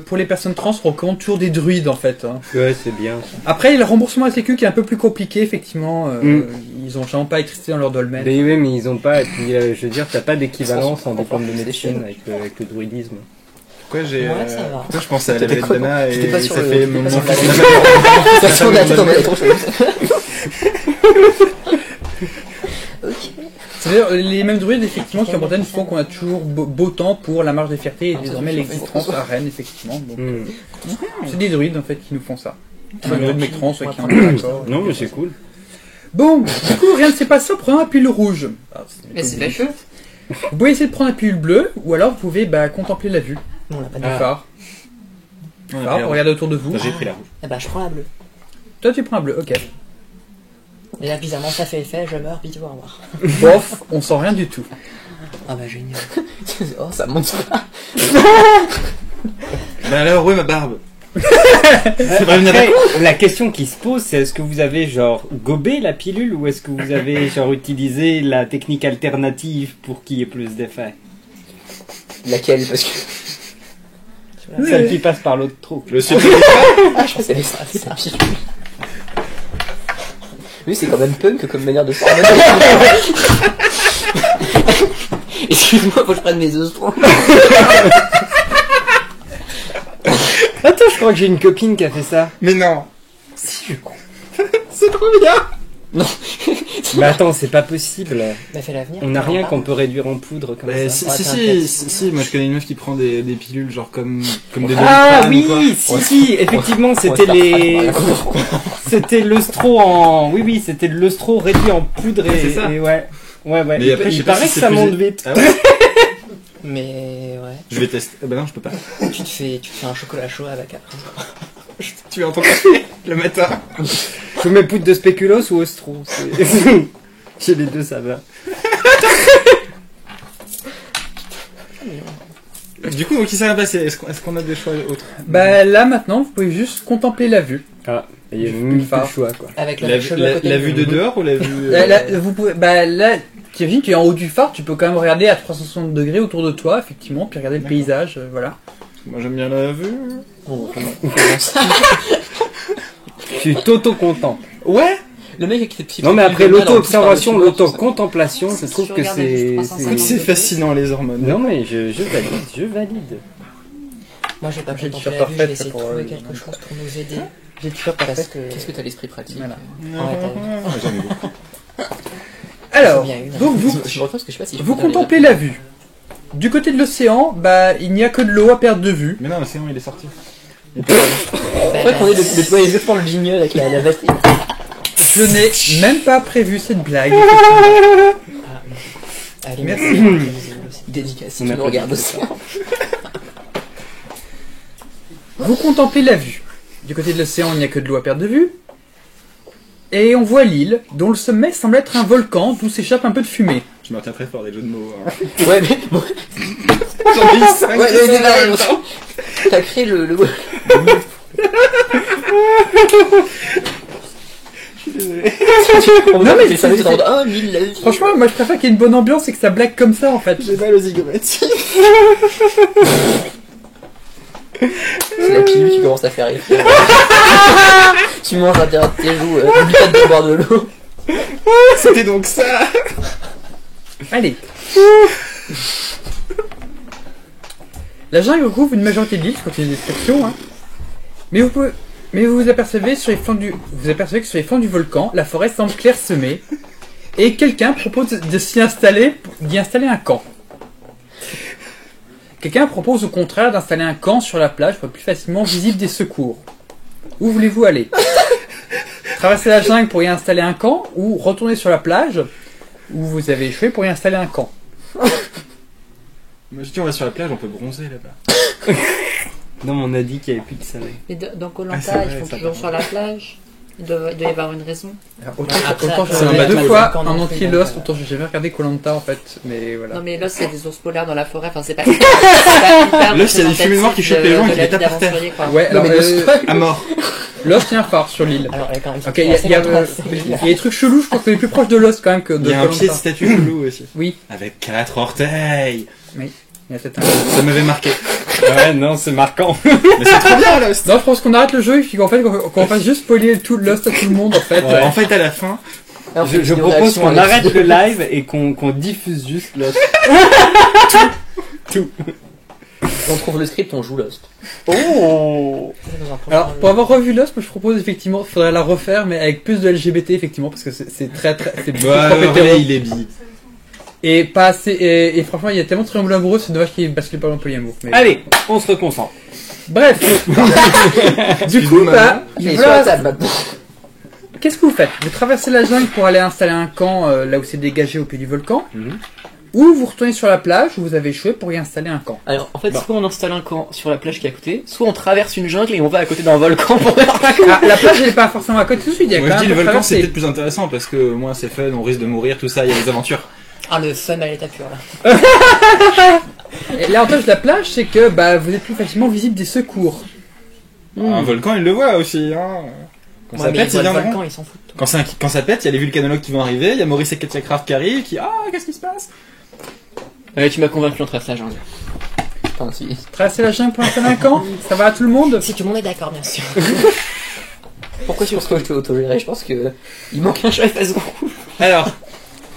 pour les personnes trans, on recommande toujours des druides en fait. Hein. Ouais, c'est bien. Après, le remboursement à la sécu qui est un peu plus compliqué, effectivement, ils ont vraiment pas électricité dans leur dolmen. Mais oui, mais ils ont pas, et puis je veux dire, t'as pas d'équivalence en diplôme de médecine avec le druidisme. Pourquoi j'ai. Ouais, ça va. Pourquoi je pensais à la T'étais bête quoi, d'Anna et t'étais pas sur ça le- fait t'étais mon pas sur enfant. la- Ça tourne la tête en même temps. Ok. C'est-à-dire, les mêmes druides, effectivement, qui en Bretagne font qu'on a toujours beau temps pour la marche des fiertés et désormais l'existence à Rennes, effectivement. Donc, c'est des druides, en fait, qui nous font ça. Un druide mec trans, qui est un peu d'accord. Non, mais c'est cool. Bon, du coup, rien ne s'est passé en prenant la pilule rouge. Ah, Mais c'est fait chaud. Vous pouvez essayer de prendre la pilule bleue, ou alors vous pouvez contempler la vue Non, on l'a pas du dit. phare. Ouais, Phare, regardez autour de vous. J'ai pris la rouge. Eh ben, je prends la bleue. Toi, tu prends la bleue, ok. Et là, bizarrement, ça fait effet, je meurs, bisous, au revoir. Bof, on sent rien du tout. Ah bah, génial. Oh, ça monte pas. Ben alors, ouais, ma barbe. C'est pas une Après, la question qui se pose, c'est est-ce que vous avez genre gobé la pilule ou est-ce que vous avez genre utilisé la technique alternative pour qu'il y ait plus d'effet? Laquelle? Parce que. Celle qui passe par l'autre trou. Le suis Ah, je pensais que c'était ça. Oui, c'est quand même punk comme manière de se Excuse-moi, faut que je prenne mes œufs. Attends, je crois que j'ai une copine qui a fait ça. Mais non. Si, je crois. C'est trop bien. Non. Mais attends, c'est pas possible. Bah, fais l'avenir. On n'a rien qu'on peut réduire en poudre comme Bah, ça. si, moi je connais une meuf qui prend des pilules genre comme des Ah Doliprane ou quoi. oui, si, effectivement, c'était c'était l'eustro en, oui, c'était de l'eustro réduit en poudre Ouais, c'est ça. et ouais. Mais après, je Il sais pas paraît si que c'est ça plus- monte vite. Ah ouais. Mais ouais. Je vais tester. Bah non, je peux pas. Tu te fais un chocolat chaud avec après. Tu vas entendre café le matin. Je mets poudre de spéculoos ou ostro. J'ai les deux, ça va. Du coup, qui s'est rien passé? Est-ce qu'on a des choix autres? Bah là maintenant, vous pouvez juste contempler la vue. Ah, il y a même plus le choix, quoi. Avec La, chelou à la, côté la de vue nous. de dehors ou la vue... Là, vous pouvez, bah là, t'imagines, tu es en haut du phare, tu peux quand même regarder à 360 degrés autour de toi, effectivement, puis regarder le D'accord. paysage, voilà. Moi j'aime bien la vue. On commence. Tu t'auto-content. Ouais. Le mec avec ses petits Non, mais après pieds de balle en l'auto-observation, plus par-dessus l'autre, l'auto-contemplation, je Si trouve tu que regardes juste c'est... 350 C'est fascinant les hormones. Non, mais je valide. Moi, je vais pas J'ai le contempler t-shirt la vue, je parfait vais essayer de pour, trouver quelque chose pour nous aider. J'ai le t-shirt Parce parfait. que... Qu'est-ce que t'as l'esprit pratique? Voilà. Ouais, t'as vu. J'en ai beaucoup. Alors, C'est bien une. donc vous, Je me retrouve parce que je sais pas si je vous peux faire contemplez les- la vue. Du côté de l'océan, bah il n'y a que de l'eau à perdre de vue. Mais non, c'est bon, il est sorti. C'est vrai qu'on est le exactement le jingle avec la batterie. Je n'ai même pas prévu cette blague. Allez, Merci. Dédicace si On tu a nous pas regardes dit aussi. Vous contemplez la vue. Du côté de l'océan, il n'y a que de l'eau à perdre de vue. Et on voit l'île, dont le sommet semble être un volcan d'où s'échappe un peu de fumée. Je me retiens très fort des jeux de mots. Hein. Ouais, mais bon. J'en ai 5 Ouais, mais pareil, t'as créé le... Non, mais c'est ça, c'est dans 1 000 la vie. Franchement, moi je préfère qu'il y ait une bonne ambiance et que ça blague comme ça en fait. J'ai mal aux zygomatiques. C'est la pilule qui commence à faire effet. Tu manges à terre de tes joues, n'oublie pas de boire de l'eau. C'était donc ça. Allez. La jungle recouvre une majorité de l'île, je continue les descriptions, hein. Mais vous apercevez sur les flancs que sur les flancs du volcan, la forêt semble clairsemée, et quelqu'un propose d'y installer un camp. Quelqu'un propose au contraire d'installer un camp sur la plage pour être plus facilement visible des secours. Où voulez-vous aller? Traverser la jungle pour y installer un camp, ou retourner sur la plage où vous avez échoué pour y installer un camp? Moi je dis on va sur la plage, on peut bronzer là-bas. Non, mais on a dit qu'il n'y avait plus de soleil. Mais dans Ah, c'est Koh-Lanta, vrai, ils font ça toujours va. sur la plage. Il doit y avoir une raison. Alors, Après, autant après, j'ai c'est un regardé bateau, deux fois quand on en en entier fait, Lost, donc, autant j'ai jamais regardé Koh-Lanta en fait, mais voilà. Non mais là c'est des ours polaires dans la forêt, enfin c'est pas hyper Là, c'est des fumées noires qui chopent les gens et qui les tapent par terre. Ouais, alors, mais À mort. Lost, il y a un phare sur l'île. Alors, elle est quand même Ok, il y a des trucs chelous, je pense qu'on est plus proche de Lost quand même que de Il y a un pied de Koh-Lanta. statue chelou aussi. Oui, Avec 4 orteils. il y a peut-être un... Ça m'avait marqué. Ouais, non, c'est marquant. Mais c'est trop bien Lost. Non, je pense qu'on arrête le jeu et puis qu'en fait, qu'on fasse juste spoiler tout Lost à tout le monde en fait. Ouais. En fait, à la fin, Je propose qu'on arrête le live et qu'on diffuse juste Lost. On trouve le script, on joue Lost. Oh. Alors, pour avoir revu Lost, moi, je propose effectivement, il faudrait la refaire, mais avec plus de LGBT effectivement, parce que c'est très très, c'est beaucoup bah, trop hétéro. René, il est bi. Et pas assez, et franchement, il y a tellement de triangles amoureux, c'est dommage qu'il bascule pas dans le polyamour. Mais... Allez, on se reconcentre. Bref. Du coup, Excuse-moi, bah, Il est sur la voilà. table maintenant. Qu'est-ce que vous faites? Vous traversez la jungle pour aller installer un camp là où c'est dégagé au pied du volcan, Mhm. ou vous retournez sur la plage où vous avez échoué pour y installer un camp. Alors, en fait, Bon. soit on installe un camp sur la plage qui est à côté, soit on traverse une jungle et on va à côté d'un volcan pour faire un camp. Ah, la plage elle est pas forcément à côté tout de suite, il y a Moi quand je dis même le à volcan c'est traverser. peut-être plus intéressant parce que moins c'est fun, on risque de mourir, tout ça, il y a des aventures. Ah, le fun à l'état pur là. Et l'avantage de la plage, c'est que bah, vous êtes plus facilement visible des secours. Un volcan il le voit aussi. Hein. Quand Ouais, ça mais pète, ils ils voient le viendront. volcan, ils s'en foutent. Quand ça pète, il y a les vulcanologues qui vont arriver, il y a Maurice et Katia Craft qui arrivent, qui qu'est-ce qui se passe? Tu m'as convaincu, on traverse la jungle. Enfin, si. Traverser la jungle pour installer un camp, ça va à tout le monde? Si tout le monde est d'accord, bien sûr. Pourquoi tu penses que je peux autogérer? Je pense que il manque un chef à ce groupe. Alors,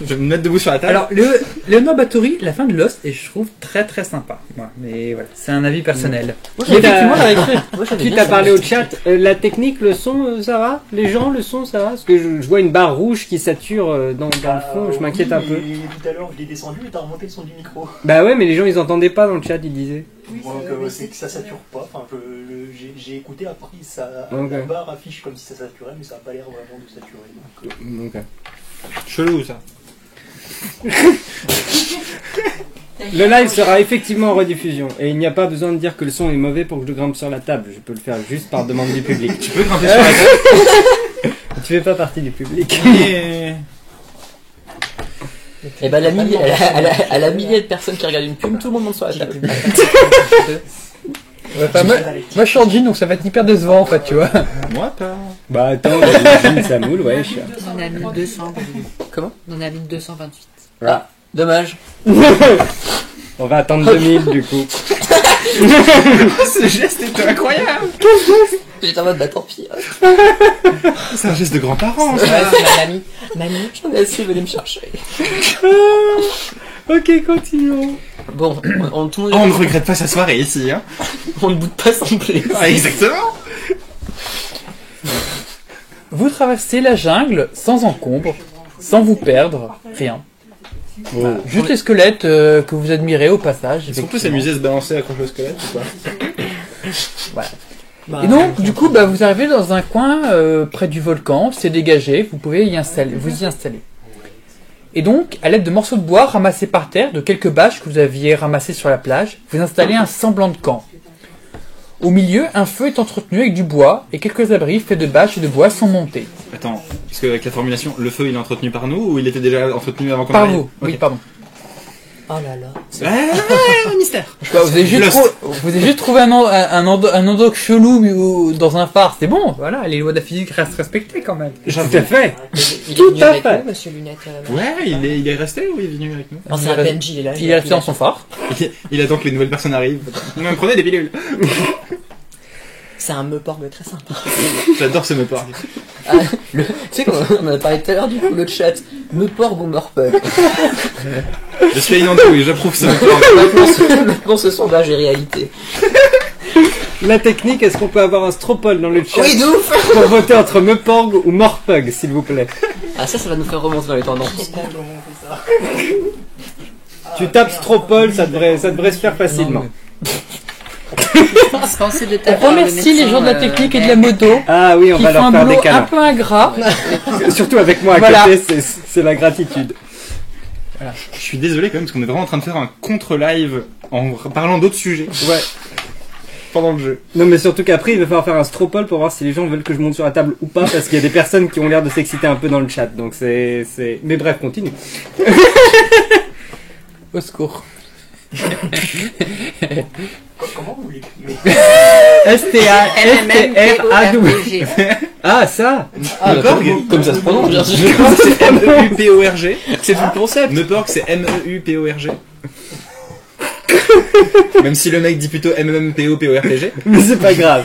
je vais me mettre debout sur la table. Alors, Leonard Bathory, la fin de Lost, et je trouve très très sympa. Moi, mais voilà, c'est un avis personnel. Moi, Mais effectivement, t'as- moi, j'avais Tu bien t'as ça. parlé au chat, la technique, le son, ça va? Les gens, le son, ça va? Parce que je vois une barre rouge qui sature dans le fond, je m'inquiète un peu. Et tout à l'heure, je l'ai descendu et t'as remonté le son du micro. Bah ouais, mais les gens ils entendaient pas dans le chat, ils disaient. Donc c'est que ça sature pas. Enfin, j'ai écouté après, Ok. la barre affiche comme si ça saturait, mais ça n'a pas l'air vraiment de saturer. Donc, Donc, Chelou ça. le live sera effectivement en rediffusion et il n'y a pas besoin de dire que le son est mauvais pour que je grimpe sur la table. Je peux le faire juste par demande du public. Tu peux grimper sur la table. Tu fais pas partie du public. Et- Et bah, elle a milliers de personnes qui regardent une pub, tout le monde monte sur la table. Ouais, enfin, moi, je suis en jean, donc ça va être hyper décevant en fait, tu vois. Moi pas. Bah attends, j'imagine ça moule, wesh. On a 1200. Comment? On a 1228. Ah, dommage. On va attendre 2000 du coup. Ce geste était incroyable. J'étais en mode, bah tant pis. C'est un geste de grands-parents. Ouais, ça. c'est ma mamie. Mamie. J'en ai assez, venez me chercher. Ok, continuons. Bon, tout le Oh, on monde ne regrette pas sa soirée ici. Hein. on ne boude pas son plaisir. Ah, exactement. Vous traversez la jungle sans encombre, sans vous perdre, rien. Juste les squelettes que vous admirez au passage. Est-ce qu'on peut effectivement. s'amuser à se balancer accroché au squelette ou pas? Et donc, du coup, bah, vous arrivez dans un coin près du volcan, c'est dégagé, vous pouvez vous y installer. Et donc, à l'aide de morceaux de bois ramassés par terre, de quelques bâches que vous aviez ramassées sur la plage, vous installez un semblant de camp. Au milieu, un feu est entretenu avec du bois, et quelques abris faits de bâches et de bois sont montés. Attends, parce qu'avec la formulation, le feu il est entretenu par nous ou il était déjà entretenu avant qu'on Par arrive? vous, oui, pardon. Oh là là. Mystère. Bah, vous avez juste trouvé un endroit chelou dans un phare, c'est bon, voilà, les lois de la physique restent respectées quand même. Tout à fait. Il Tout est venu à avec fait. nous, monsieur Lunette. Ouais, il est resté ou il est venu avec nous? Non, c'est un PNJ, il est là. Il est resté dans son phare. Il attend que les nouvelles personnes arrivent. Non, mais prenez des pilules. C'est un meuporg très sympa. J'adore ce me parle. Ah, tu sais qu'on en a parlé tout à l'heure du coup, le chat. Meporg ou Morpug? Je suis à une andouille, j'approuve ce me parle. Maintenant, ce sondage est réalité. La technique, est-ce qu'on peut avoir un stropole dans le chat Oui, de ouf! pour voter entre Meporg ou Morpug, s'il vous plaît? Ah, ça va nous faire remonter dans les tendances. Tu tapes stropole, ça devrait se faire facilement. Dispensé de On tabac, remercie le les gens de la médecin, technique et de la moto Ah oui, on qui va font leur un faire des boulot un câlins. peu ingrat. Surtout avec moi à Voilà. côté, c'est la gratitude. Je suis désolé quand même parce qu'on est vraiment en train de faire un contre-live en parlant d'autres sujets. Ouais. Pendant le jeu. Non mais surtout qu'après il va falloir faire un stropole pour voir si les gens veulent que je monte sur la table ou pas parce qu'il y a des personnes qui ont l'air de s'exciter un peu dans le chat donc c'est... Mais bref, continue. Au secours. Comment vous l'écrivez? S-T-A-S-T-R-A-W. Ah ça. Ah, comme ça se prononce, bien sûr. Je pense que c'est M-E-U-P-O-R-G. C'est tout le concept. Meporg c'est M-E-U-P-O-R-G. Même si le mec dit plutôt M-M-P-O-P-O-R-P-G. Mais c'est pas grave.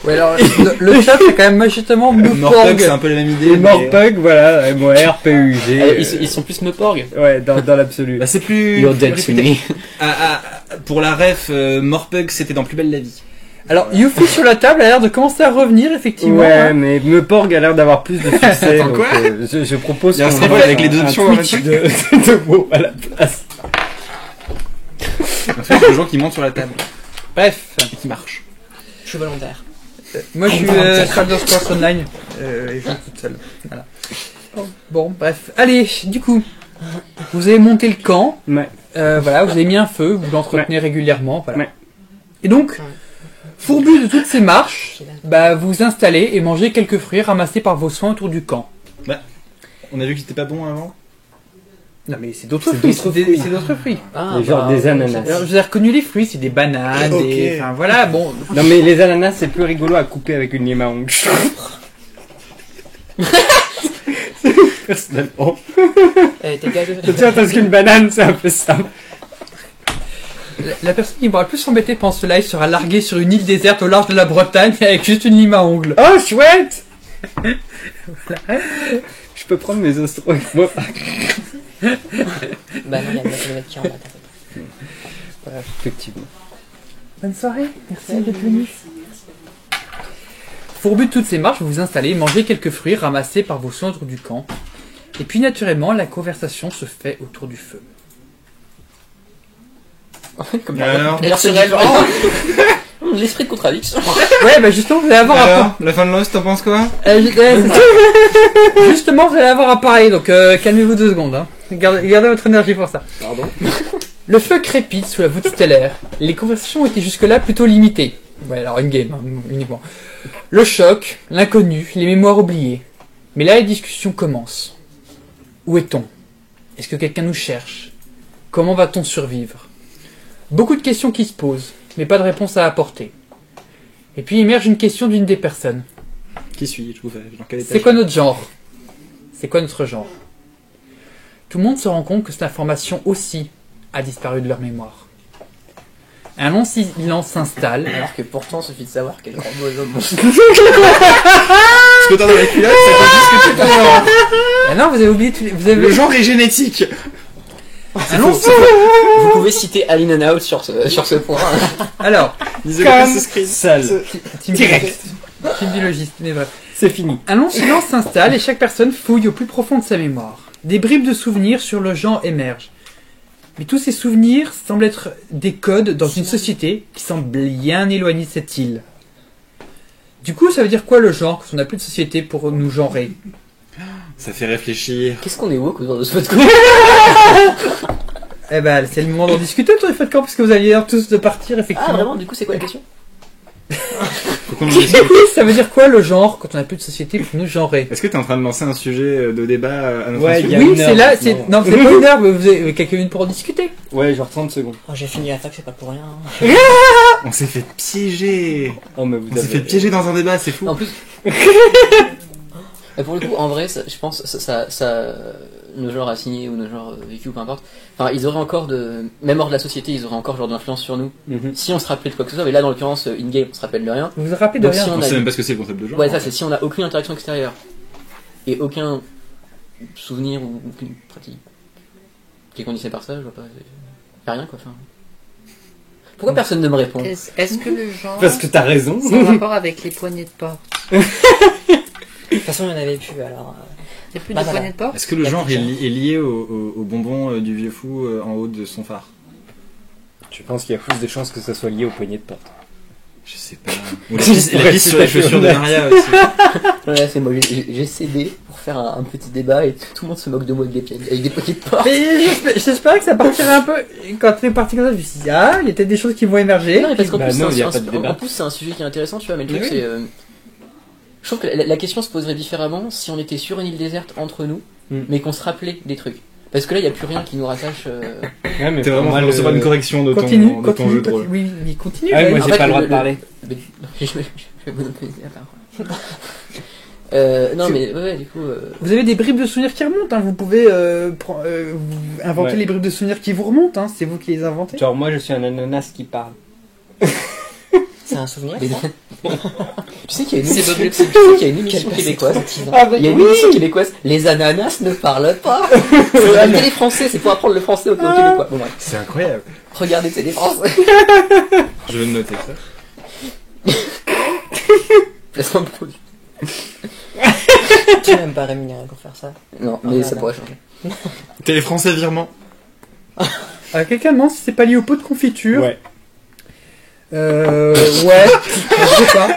Ouais, alors, le chat, c'est quand même justement Morpug Meporg. c'est un peu la même idée. Et mais- Morpug, voilà, M-O-R-P-U-G. Ils sont plus Meporg. Ouais, dans l'absolu. Bah c'est plus... You're dead to me. Pour la ref, Morpug c'était dans Plus belle la vie. Alors, Yuffie sur la table a l'air de commencer à revenir, effectivement. Ouais, hein. mais Meporg a l'air d'avoir plus de succès. Attends, donc, quoi je propose Il y a un qu'on stropole vote avec les deux un options en Twitch même de mots à la place. Un truc de gens qui montent sur la table Bref. et qui marchent. Je suis volontaire. Moi, je suis Shadow Squad Online. Et je joue toute seule. Voilà. Bon, bref. Allez, du coup, vous avez monté le camp. Ouais. Voilà, vous avez mis un feu, vous l'entretenez régulièrement. Voilà. Ouais. Et donc, fourbu de toutes ces marches, bah, vous vous installez et mangez quelques fruits ramassés par vos soins autour du camp. On a vu que c'était pas bon avant. Non, mais c'est d'autres C'est fruits. d'autres C'est fruits. c'est d'autres fruits. Ah, Genre des ananas. Alors, je vous ai reconnu les fruits, c'est des bananes, Ok. des. Enfin, voilà, bon. Non mais les ananas c'est plus rigolo à couper avec une lime à ongles. Personnellement. T'es gars de... Tiens parce qu'une banane c'est un peu simple. La personne qui m'aura le plus embêté pendant ce live sera larguée sur une île déserte au large de la Bretagne avec juste une lime à ongles. Oh chouette. Je peux prendre mes ostros avec moi. Bah non, il y a le mec qui en bas. Voilà, effectivement. Bonne soirée, merci d'être venu. Fourbu de toutes ces marches, vous vous installez, mangez quelques fruits ramassés par vos soins autour du camp. Et puis naturellement, la conversation se fait autour du feu. Comme Alors, personnel. L'esprit de contradiction. Ouais, bah justement, vous allez avoir alors la fin de l'os, t'en penses quoi? c'est ça. Justement, vous allez avoir à parler, donc calmez-vous 2 secondes. Hein. Gardez votre énergie pour ça. Pardon. Le feu crépite sous la voûte stellaire. Les conversations étaient jusque-là plutôt limitées. Ouais, alors in-game, hein, uniquement. Le choc, l'inconnu, les mémoires oubliées. Mais là, les discussions commencent. Où est-on? Est-ce que quelqu'un nous cherche? Comment va-t-on survivre? Beaucoup de questions qui se posent, mais pas de réponse à apporter. Et puis émerge une question d'une des personnes. Qui suis-je? Dans quel étage? C'est quoi notre genre? C'est quoi notre genre? Tout le monde se rend compte que cette information aussi a disparu de leur mémoire. Un long silence s'installe. Alors que pourtant, suffit de savoir quel chromosome. Ce que t'as dans la culotte, c'est pas juste que tu ton genre. Ah non, vous avez oublié. Vous avez Le genre est génétique. un long Vous pouvez citer Alin and Out sur ce point. Alors, Lisez Comme le script. seul. Direct. Film biologiste, mais bref. C'est fini. Un long silence s'installe et chaque personne fouille au plus profond de sa mémoire. Des bribes de souvenirs sur le genre émergent. Mais tous ces souvenirs semblent être des codes dans une société qui semble bien éloignée de cette île. Du coup, ça veut dire quoi le genre, quand on n'a plus de société pour nous genrer? Ça fait réfléchir. Qu'est-ce qu'on est woke autour de ce podcast? Eh ben, c'est le moment d'en discuter autour du feu de camp, parce que vous alliez l'air tous de partir, Ah, effectivement. vraiment? Du coup, c'est quoi la question? Faut qu'on en discute. Ça veut dire quoi le genre, quand on n'a plus de société pour nous genrer? Est-ce que t'es en train de lancer un sujet de débat à notre Ouais, insu? il y a Oui, une heure, c'est là, maintenant. non, c'est pas une heure, mais vous avez quelques minutes pour en discuter. Ouais, genre 30 secondes. Oh, j'ai fini la fac, c'est pas pour rien. On s'est fait piéger. Oh, mais vous On s'est fait piéger dans un débat, c'est fou. En plus. Et pour le coup, en vrai, je pense nos genres assignés ou nos genres vécus, peu importe. Enfin, ils auraient encore même hors de la société, ils auraient encore genre de l'influence sur nous. Mhm. Si on se rappelait de quoi que ce soit, mais là, dans l'occurrence, in-game, on se rappelle de rien. Vous vous rappelez de Donc, rien? si On on sait a, même pas ce que c'est le concept de genre. ouais, en ça, fait. c'est si on a aucune interaction extérieure et aucun souvenir ou aucune pratique qui est conditionnée par ça, je vois pas. Y a rien quoi. Enfin. Pourquoi personne ne me répond? Est-ce que le genre, Parce que t'as raison. c'est en rapport avec les poignées de porte? De toute façon, il y en avait plus, alors. Il n'y a plus Bah, de voilà. poignées de porte? Est-ce que le La genre est, culture. est lié au bonbon du vieux fou en haut de son phare? Je pense qu'il y a plus de chances que ça soit lié au poignet de porte. Je sais pas. Ou la piste sur les chaussures de Maria aussi. Ouais, c'est moi, j'ai cédé pour faire un petit débat et tout le monde se moque de moi avec des poignées de porte. Mais j'espérais que ça partirait un peu. Quand t'es parti comme ça, je me suis dit, ah, il y a peut-être des choses qui vont émerger. Non, mais parce qu'en Bah plus, non, c'est il y a un- pas de débat. en plus, c'est un sujet qui est intéressant, tu vois, mais le truc, Oui. c'est. Je trouve que la question se poserait différemment si on était sur une île déserte entre nous, mais qu'on se rappelait des trucs. Parce que là, il n'y a plus rien qui nous rattache. Ouais, mais T'es pour vraiment moi, en train de recevoir une correction de Continue, ton jeu continue, de rôle. oui, mais continue. Ah, ouais, moi ouais. En j'ai fait, pas le droit le- de parler. Mais- je vais monopoliser la parole. Non, mais ouais, du coup. Vous avez des bribes de souvenirs qui remontent, hein. Vous pouvez vous inventer Ouais. les bribes de souvenirs qui vous remontent, hein. C'est vous qui les inventez. Genre, moi je suis un ananas qui parle. C'est un souvenir, Mais- ça Tu sais qu'il y a une C'est émission, Bob tu sais qu'il y a une émission Quel québécoise. Ah, bah, Il y a une émission québécoise. Les ananas ne parlent pas. C'est la télé français, c'est pour apprendre le français au Québécois. Bon, bref. C'est incroyable. Regardez télé français. Je vais me noter ça. Placement de produit. Tu n'es même pas rémunéré pour faire ça. Non, mais ça pourrait changer. Télé français virement. Quelqu'un demande si c'est pas lié au pot de confiture. Ouais. Ouais. Je sais pas.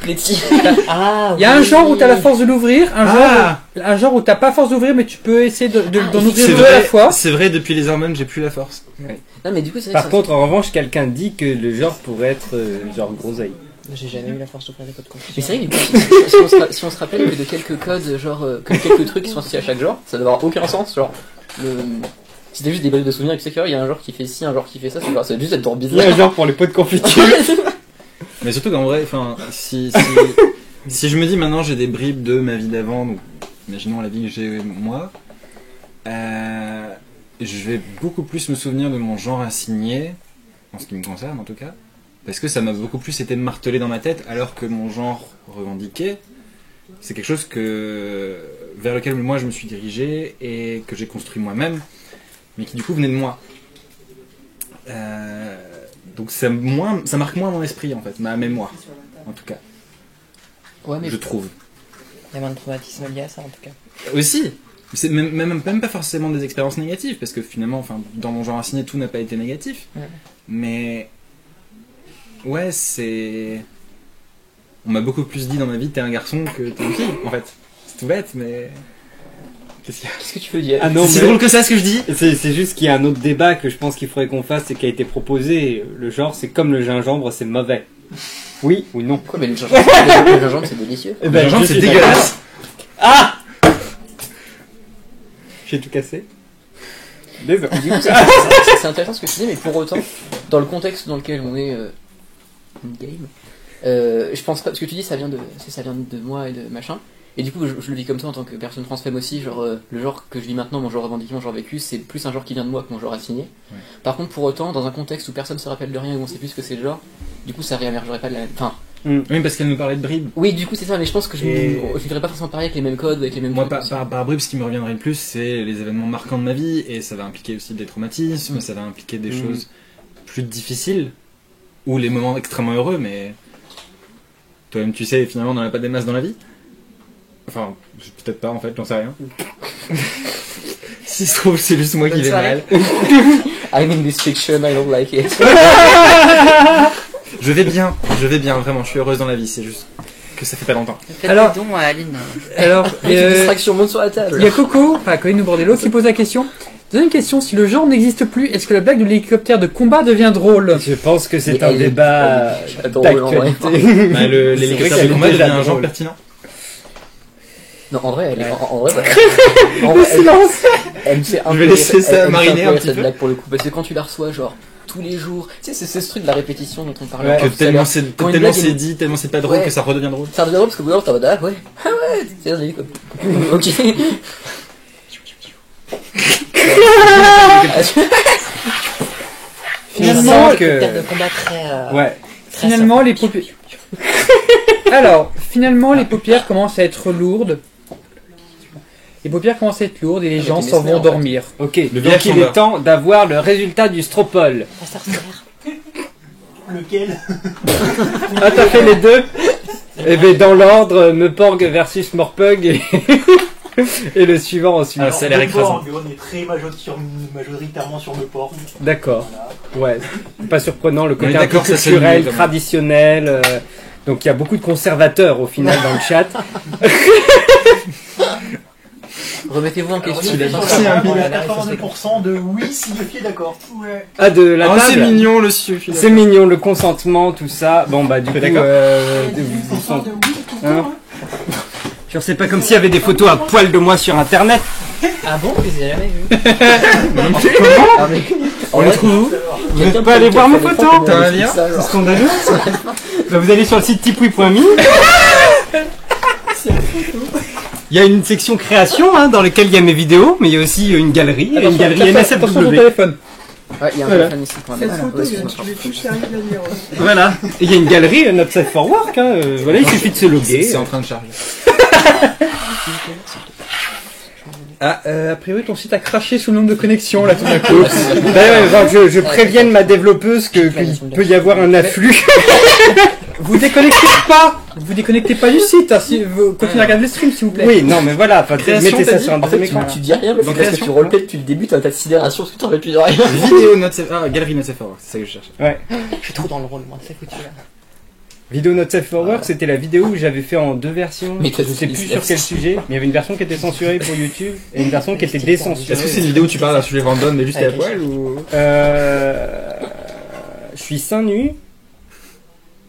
Pléti. Ah, Il y a un genre où t'as la force de l'ouvrir, Ah. un genre où t'as pas force d'ouvrir, mais tu peux essayer d'en ouvrir C'est deux à la vrai, fois. c'est vrai, depuis les hormones, j'ai plus la force. Non, mais du coup, c'est vrai Par que contre, en revanche, quelqu'un dit que le genre pourrait être genre groseille. J'ai jamais eu la force d'ouvrir des pots de confiture. Mais c'est vrai que du coup, si on se rappelle que de quelques codes, genre, que quelques trucs qui sont associés à chaque genre, ça doit avoir aucun sens. Genre, si t'as juste des bribes de souvenirs, etc., il y a un genre qui fait ci, un genre qui fait ça, c'est genre, ça va juste être trop Il y a bizarre. un genre pour les pots de confiture. Mais surtout qu'en vrai, enfin, si je me dis maintenant j'ai des bribes de ma vie d'avant, donc imaginons la vie que j'ai moi, je vais beaucoup plus me souvenir de mon genre assigné, en ce qui me concerne en tout cas, parce que ça m'a beaucoup plus été martelé dans ma tête, alors que mon genre revendiqué, c'est quelque chose vers lequel moi je me suis dirigé et que j'ai construit moi-même, mais qui du coup venait de moi. Donc ça marque moins mon esprit en fait, ma mémoire en tout cas, Ouais, mais je trouve. Il y a moins de traumatisme lié à ça, en tout cas. Aussi, c'est même pas forcément des expériences négatives, parce que finalement, enfin, dans mon genre assigné, tout n'a pas été négatif. Ouais. Mais ouais, on m'a beaucoup plus dit dans ma vie t'es un garçon que t'es une fille, en fait. C'est tout bête, mais qu'est-ce qu'il y a? qu'est-ce que tu veux dire? Ah non, C'est si mais- drôle que ça, ce que je dis. C'est juste qu'il y a un autre débat que je pense qu'il faudrait qu'on fasse et qui a été proposé. Le genre, c'est comme le gingembre, c'est mauvais. Oui ou non? Quoi, mais le gingembre, c'est délicieux. Eh Le gingembre, je c'est suis dégueulasse. d'accord. Ah! J'ai tout cassé. Désolé. Du coup, c'est intéressant ce que tu dis, mais pour autant, dans le contexte dans lequel on est in-game, je pense pas, parce que tu dis ça vient de moi et de machin, et du coup je le vis comme toi en tant que personne trans femme aussi, genre le genre que je vis maintenant, mon genre revendiqué, mon genre vécu, c'est plus un genre qui vient de moi que mon genre assigné. Ouais. Par contre, pour autant, dans un contexte où personne se rappelle de rien et où on sait plus ce que c'est le genre, du coup ça réémergerait pas de la même... Enfin, Oui, parce qu'elle nous parlait de bribes. oui, du coup c'est ça, mais je pense que je Et- ne voudrais pas forcément pareil avec les mêmes codes ou avec les mêmes Moi, trucs. par bribes, ce qui me reviendrait le plus, c'est les événements marquants de ma vie, et ça va impliquer aussi des traumatismes, ça va impliquer des choses plus difficiles, ou les moments extrêmement heureux, mais toi-même tu sais, finalement on n'en a pas des masses dans la vie. Enfin, peut-être pas en fait, j'en sais rien. Si se trouve, c'est juste moi qui vais mal. I'm in this fiction, I don't like it. Je vais bien, vraiment, je suis heureuse dans la vie, c'est juste que ça fait pas longtemps. Faites Alors- des dons à Aline. Alors, Une distraction, monte sur la table. il y a Coco, enfin Colline Bordello, qui pose la question. Deuxième question, si le genre n'existe plus, est-ce que la blague de l'hélicoptère de combat devient drôle? Je pense que c'est Mais un elle est- débat J'adore en vrai. d'actualité. Bah, C'est vrai l'hélicoptère qu'elle de est combat déjà devient un genre drôle. pertinent. Non, en vrai, elle est, Ouais. en vrai, en vrai, elle me fait un Je peu vais laisser rire- ça elle me fait mariner peu un rire, petit cette peu. blague pour le coup, parce que quand tu la reçois, genre, tous les jours, tu sais, c'est ce truc de la répétition dont on parlait Ouais, encore Que tout à tellement l'heure. c'est Quand une tellement blague c'est est- dit, tellement c'est pas drôle Ouais. que ça redevient drôle. Ça redevient drôle parce que bout d'un moment, t'es en mode, ah ouais, c'est un hélicoptère. Ok. Finalement, Hélicoptère de combat très. Ouais. très Finalement, sympa. les paupières. Alors, finalement, les paupières commencent à être lourdes. Les paupières commencent à être lourdes et les gens t'es s'en mesmer, vont en fait. dormir. Ok, Le donc village il s'en va. est temps d'avoir le résultat du Stropole. La sorcière. Lequel? Ah, t'as fait les deux? Eh ben, dans l'ordre, Meporg versus Morpug et, et le suivant ensuite. Ah, ça a l'air écrasant. On est très majoritairement sur le port. D'accord. Ouais. Pas surprenant, le On côté est un peu d'accord, ça, c'est culturel, mieux, quand même. traditionnel. Donc il y a beaucoup de conservateurs au final dans le chat. Remettez-vous en Alors, question. on est Merci, sur un on est à million. 82% de oui signifié d'accord. Ouais. Ah, de la Ah, table. c'est mignon le cieux. C'est mignon, le consentement, tout ça. Bon, bah, du coup, d'accord. vous sent- hein Genre, c'est pas comme s'il y avait des photos à poil de moi sur internet. Ah bon? Je les ai jamais vus. Ah, mais- On les trouve où Vous n'êtes pas allé voir mes photos? T'as un lien C'est scandaleux. Bah, vous allez sur le site tipoui.me. Il y a une section création hein, dans laquelle il y a mes vidéos, mais il y a aussi une galerie, une galerie Attention à ton NSFW. téléphone. Ouais, il y a un Voilà. téléphone ici qu'on va mettre. Ouais, excuse-moi. Voilà. Et il y a une galerie, Not Safe for Work. Hein, voilà, il suffit de se loguer. C'est en train de charger. Ah, a priori, ton site a craché sous le nombre de connexions, là, tout d'un coup. Ben ouais, enfin, je prévienne ma développeuse qu'il peut y avoir un afflux. Vous déconnectez pas du site, hein, si vous continuez à regarder le stream, s'il vous plaît. Oui, non, mais voilà, enfin, Création, mettez t'as ça dit sur un En fait, deuxième écran. tu dis rien, mais Dans c'est parce que création, tu roleplay depuis le début, t'as ta sidération, parce que t'en rappelles plus de rien. Vidéo Not Safe. Ah, galerie Not Safe for Work, c'est ça que je cherchais. Ouais. Je suis trop dans le rôle, moi, c'est foutu là. Vidéo Not Safe for Work, c'était la vidéo où j'avais fait en deux versions. Mais t'as Je sais dit plus ça. sur quel sujet. Mais il y avait une version qui était censurée pour YouTube et une version qui était décensurée. Est-ce que c'est une vidéo où tu parles d'un sujet random mais juste à poil ou. Je suis seins nus.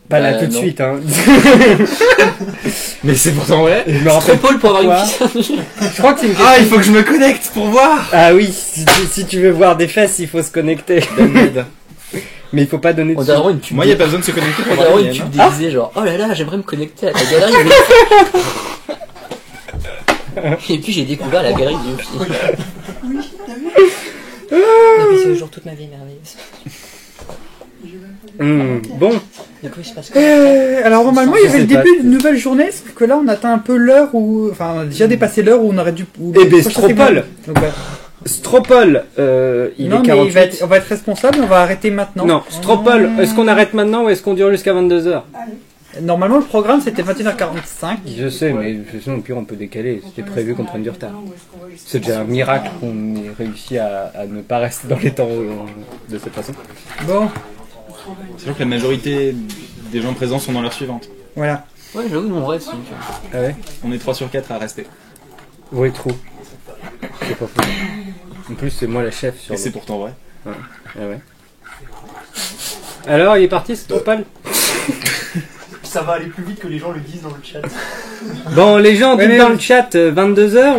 Pas là tout de non. suite, hein. Mais c'est pourtant vrai. Je me rappelle Paul pour avoir une pourquoi. piste. Je crois que c'est une question. Ah, il faut que je me connecte pour voir. Ah oui, si tu veux voir des fesses, il faut se connecter. Mais il faut pas donner de On sous. dirait vraiment une pub. Moi, il n'y a pas besoin de se connecter On pour dirait voir vraiment les une pub miennes. déguisée, genre, oh là là, j'aimerais me connecter à la galerie. Et puis j'ai découvert la galerie de filles. Depuis ce jour, toute ma vie est merveilleuse. Bon, Du coup, il se passe quoi? Alors normalement il y Je avait le sais pas. début d'une nouvelle journée, sauf que là on atteint un peu l'heure où... Enfin on a déjà dépassé l'heure où on aurait dû... où Eh le ben, prochain Stropole. segment- Donc, ouais. Stropole, il Non est mais 48. on va être responsable, on va arrêter maintenant. Non, Stropole, est-ce qu'on arrête maintenant ou est-ce qu'on dure jusqu'à 22h? Normalement le programme c'était 21h45. Je sais, mais sinon au pire on peut décaler. C'était prévu qu'on prenne du retard. C'est déjà un miracle qu'on ait réussi à ne pas rester dans les temps de cette façon. Bon, Sachant que la majorité des gens présents sont dans l'heure suivante. voilà. Ouais, j'avoue, mon rêve, c'est Ah ouais? On est 3 sur 4 à rester. Oui, trop. C'est pas faux. En plus, c'est moi la chef sur Et le... c'est pourtant vrai. Ah ouais. Alors, il est parti, Stropole? Ça va aller plus vite que les gens le disent dans le chat. Bon, les gens, Ouais, dites mais- dans le chat 22h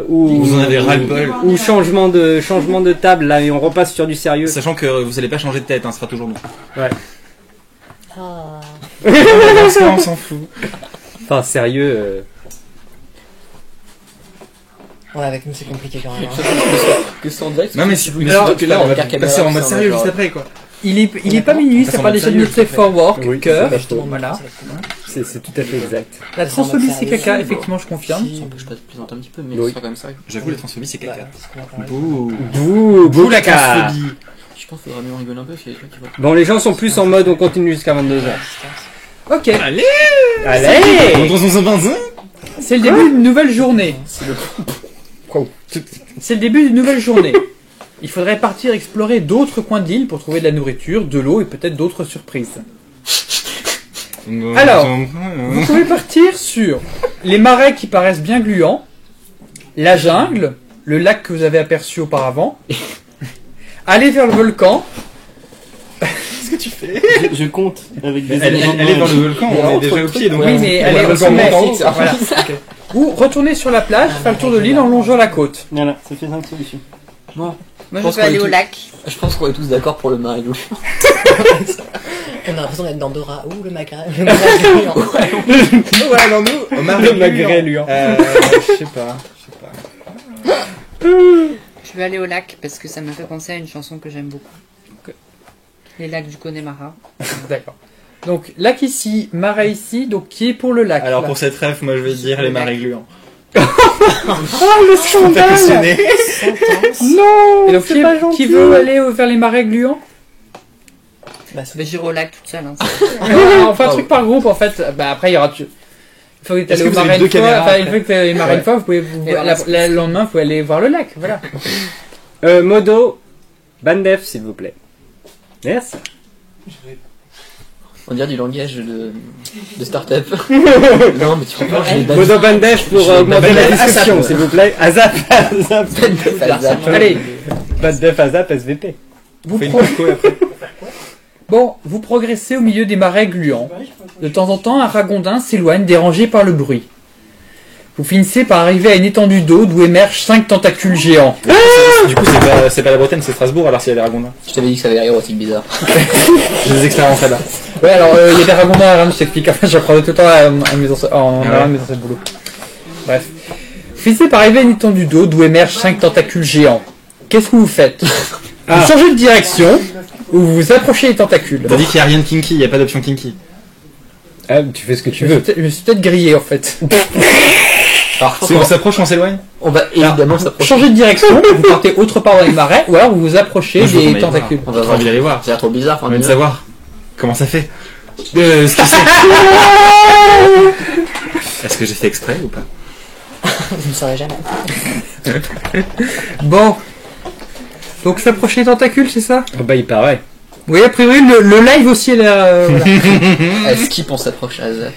ou Vous en avez ras-le-bol. ou changement de table là et on repasse sur du sérieux. Sachant que vous allez pas changer de tête, hein, ce sera toujours nous. Ah. On s'en fout. Enfin sérieux. Ouais, avec nous c'est compliqué quand même. hein. Que c'est en direct. Non mais si mais alors surtout que là pas on va la carte passer en caméra, mode c'est sérieux genre- juste après quoi. Il est pas minuit, ça Passons parle en déjà de sérieux, notre safe for work, Oui, cœur. Bah, justement, Voilà. ça va être cool. C'est tout à fait exact. La transphobie c'est sérieux. caca, effectivement je confirme. Si, je peux te présenter un petit peu, mais Oui. ce sera quand même ça. J'avoue la transphobie c'est Bah, caca. c'est ce qu'on va parler. Bouh. Bouh La caca. transphobie. Je pense qu'il faudra mieux rigoler un peu, parce qu'il y a des trucs qui vont. Bon, les gens sont plus en mode on continue jusqu'à 22h. Ok, Allez. c'est le début d'une nouvelle journée. C'est le début d'une nouvelle journée. Il faudrait partir explorer d'autres coins de l'île pour trouver de la nourriture, de l'eau et peut-être d'autres surprises. Alors, Vous pouvez partir sur les marais qui paraissent bien gluants, la jungle, le lac que vous avez aperçu auparavant, aller vers le volcan. Je compte avec des Elle est dans le volcan, on est déjà au pied donc. Oui, mais elle est au sommet. Voilà. Ou retourner sur la plage, faire le tour de l'île en longeant la côte. Voilà, ça fait 5 solutions. Moi, Moi, pense je veux aller qu'on est au tous- lac. je pense qu'on est tous d'accord pour le marais loup. On a l'impression d'être dans Dora ou le Maghreb. Le Maghreb. Ouais, alors nous, au Le magret lui. je sais pas. Je veux aller au lac parce que ça me fait penser à une chanson que j'aime beaucoup. Les lacs du Connemara. D'accord. Donc, lac ici, marais ici, donc qui est pour le lac Alors là. pour cette rêve, moi je vais dire les marais gluants. Oh le scandale. Impressionné. Non. Et donc, c'est pas gentil. qui veut aller vers les marais gluants Bah, c'est Bah, j'irai au lac toute seule. Hein, On fait un truc par groupe en fait. Bah, après, il y aura. Il faut que tu Est-ce ailles que au vous avez marais deux une fois. caméras Enfin, après il faut que tu ailles au marais une fois. Vous pouvez, Et voilà, le lendemain, vous pouvez aller voir le lac. Voilà. Modo, Bandef s'il vous plaît. Merci. On dirait du langage de start-up. Non, mais tu comprends, j'ai des Modo Bandef pour Je- augmenter la Bandef, description ASAP. s'il vous plaît. Azap, Azap. Allez, Bandef, Azap, SVP. vous Fais une pro- coucou après. Bon, vous progressez au milieu des marais gluants. De temps en temps, un ragondin s'éloigne, dérangé par le bruit. Vous finissez par arriver à une étendue d'eau d'où émergent 5 tentacules géants. Du coup, c'est pas la Bretagne, c'est Strasbourg alors s'il y a des ragondins. Je t'avais dit que ça avait l'air érotique bizarre. J'ai des expériences là-bas. Ouais, alors il y a des ragondins à rien, je t'explique. Enfin, j'apprends tout le temps à mes anciens boulot. Bref. Vous finissez par arriver à une étendue d'eau d'où émergent 5 tentacules géants. Qu'est-ce que vous faites Vous changez de direction ou vous vous approchez des tentacules. T'as dit qu'il y a rien de kinky, il y a pas d'option kinky. Ah, tu fais ce que tu Je veux. me suis peut-être grillé en fait. Alors, Si on s'approche, on s'éloigne. on va évidemment s'approcher. Changez de direction, vous partez autre part dans les marais, ou alors vous vous approchez Moi, je veux qu'on des aille tentacules. On J'ai va trop envie voir. d'aller voir. Ça a l'air trop bizarre. On veut de savoir comment ça fait. Ce que c'est. Est-ce que j'ai fait exprès ou pas? Je ne saurais jamais. Bon. Donc s'approcher des tentacules, c'est ça? Oh, bah il paraît. Oui, a priori le live aussi est là. Voilà. Est-ce qu'il pense s'approcher à Zap?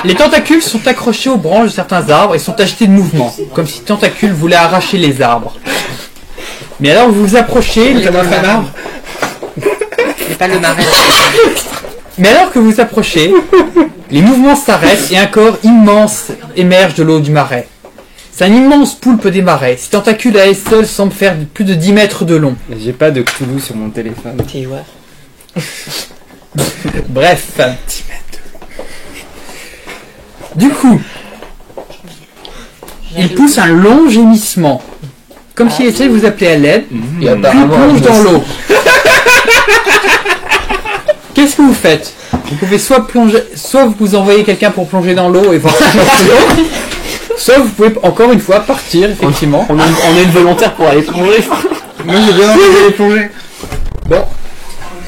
Les tentacules sont accrochés aux branches de certains arbres et sont agités de mouvement, comme si les tentacules voulaient arracher les arbres. Mais alors vous vous approchez, Et pas le marais. mais alors que vous vous approchez, les mouvements s'arrêtent et un corps immense émerge de l'eau du marais. C'est un immense poulpe des marais. Ces tentacules à elles seules semblent faire plus de 10 mètres de long. J'ai pas de Cthulhu sur mon téléphone. T'es joueur. Bref. Du coup, il pousse un long gémissement, comme s'il essayait de vous appeler à l'aide, Et puis il apparemment, plonge dans l'eau. Qu'est-ce que vous faites? Vous pouvez soit plonger, soit vous envoyez quelqu'un pour plonger dans l'eau et voir ce qui passe dedans, soit vous pouvez encore une fois partir, effectivement. on a une volontaire pour aller plonger. Moi j'ai bien envie d'aller plonger. Bon.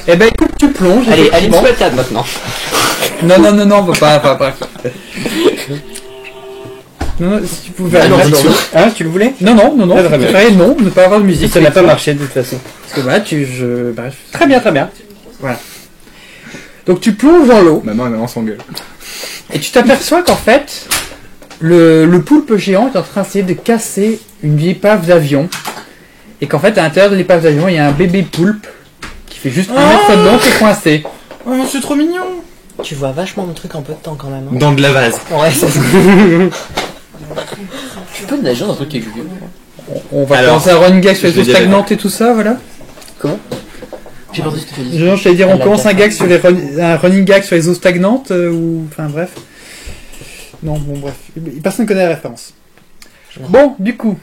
Eh ben écoute, tu plonges. Allez, effectivement. sous la table maintenant. Non, on va pas. Non, si tu pouvais. Malédiction. Hein, tu le voulais? Non, Ah, très bien. préférais non, ne pas avoir de musique. Ça n'a pas marché de toute façon. Parce que voilà, bref. Très bien, très bien. Donc tu plonges dans l'eau Maman et maman s'engueulent. et tu t'aperçois qu'en fait, le poulpe géant est en train d'essayer de casser une épave d'avion. Et qu'en fait, à l'intérieur de l'épave d'avion, il y a un bébé poulpe qui fait juste 1 mètre de long qui est coincé. Oh, c'est trop mignon. Tu vois vachement de trucs en peu de temps quand même. Hein. Dans de la vase. Ouais, c'est ça. Tu peux nager dans un truc qui est vieux. On va Alors, commencer à running gag sur je les eaux vais dire- stagnantes et tout ça, voilà. Comment? J'ai pas entendu ce que tu as dit. Non, je t'allais dire, on Elle a commence un déjà gag sur les un running gag sur les eaux stagnantes ou, enfin bref. Non, bon bref, personne ne connaît la référence. Bon, du coup,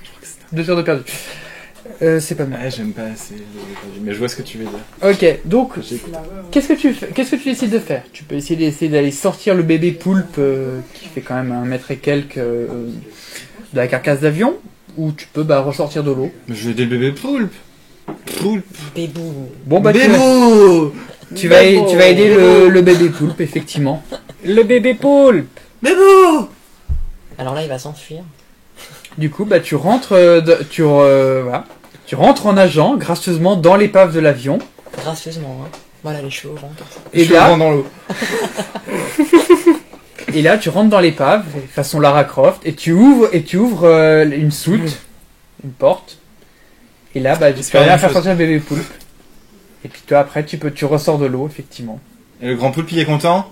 2 heures de perdu. C'est pas mal. Ouais, j'aime pas assez, mais je vois ce que tu veux dire. Ok, donc qu'est-ce que tu fais? Qu'est-ce que tu décides de faire? Tu peux essayer d'aller sortir le bébé poulpe qui fait quand même 1 mètre et quelques de la carcasse d'avion, ou tu peux ressortir de l'eau. Mais je vais aider le bébé poulpe. Poulpe. Bébou. Bon bah Bébo. tu vas aider le bébé poulpe effectivement. Le bébé poulpe. Bébo. Alors là, il va s'enfuir. Du coup, tu rentres, voilà. Tu rentres en nageant gracieusement dans l'épave de l'avion. Gracieusement, hein. Voilà les chevaux rentrent. Et Je là, rentre dans l'eau. et là, tu rentres dans l'épave, façon Lara Croft, et tu ouvres une soute, une porte. Et là, tu C'est peux la rien même faire chose. sortir le bébé poulpe. Et puis toi, après, tu ressors de l'eau, effectivement. Et le grand poulpe, il est content.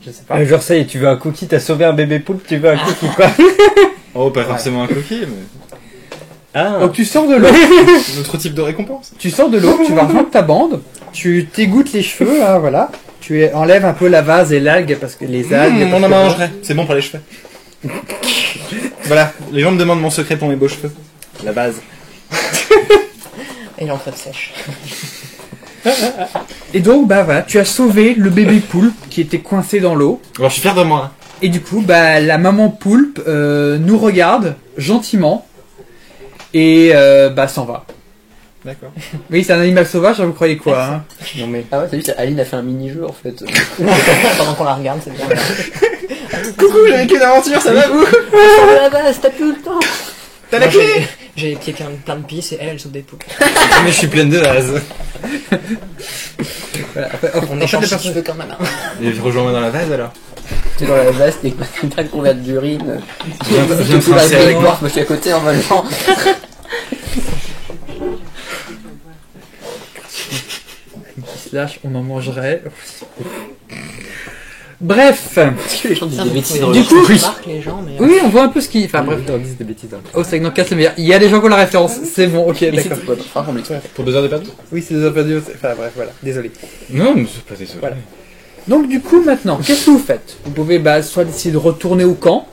Je sais pas. Genre ça y est, tu veux un cookie, t'as sauvé un bébé poulpe, tu veux un cookie quoi. Oh, pas forcément un coquille, mais Ah. Donc tu sors de l'eau. un autre type de récompense. Tu sors de l'eau, tu vas rejoindre ta bande, tu t'égouttes les cheveux, hein, voilà. Tu enlèves un peu la vase et l'algue, parce que les algues... On en mangerait. C'est bon pour les cheveux. Voilà, les gens me demandent mon secret pour mes beaux cheveux. La base. Et l'entrée sèche. Et donc, voilà, tu as sauvé le bébé poulpe qui était coincé dans l'eau. Alors, je suis fier de moi. Et du coup, la maman poulpe nous regarde gentiment et s'en va. D'accord. Oui, c'est un animal sauvage, vous croyez quoi hein? Non mais. Ah ouais, t'as vu, Aline a fait un mini-jeu en fait. Pendant qu'on la regarde, c'est bien. Coucou, j'ai vécu une aventure, ça va vous? À la base, t'as plus le temps. T'as la Moi, clé? J'ai les pieds plein de pisse et elle saute des poupes. Mais je suis pleine de vase. Voilà. On échange si tu veux quand même. Hein. Et rejoins-moi dans la vase alors. T'es dans la vase, t'es une plaque couverte d'urine. Je viens de Tu trincer avec moi. moi je suis à côté en volant. Slash, on en mangerait. Bref. Est-ce que les gens disent des bêtises dans Du le coup, Je marque les gens, mais. oui, on voit un peu ce qui... Enfin bref. On dit des bêtises. Oh, c'est que dans 4 il y a des gens qui ont la référence. C'est bon, ok, Mais d'accord. c'est pas qu'on l'explique. Pour 2 heures de perdu? Oui, c'est des perdu. Enfin bref, voilà. Désolé. Non, mais c'est pas désolé. Voilà. Donc du coup, maintenant, qu'est-ce que vous faites? Vous pouvez soit essayer de retourner au camp,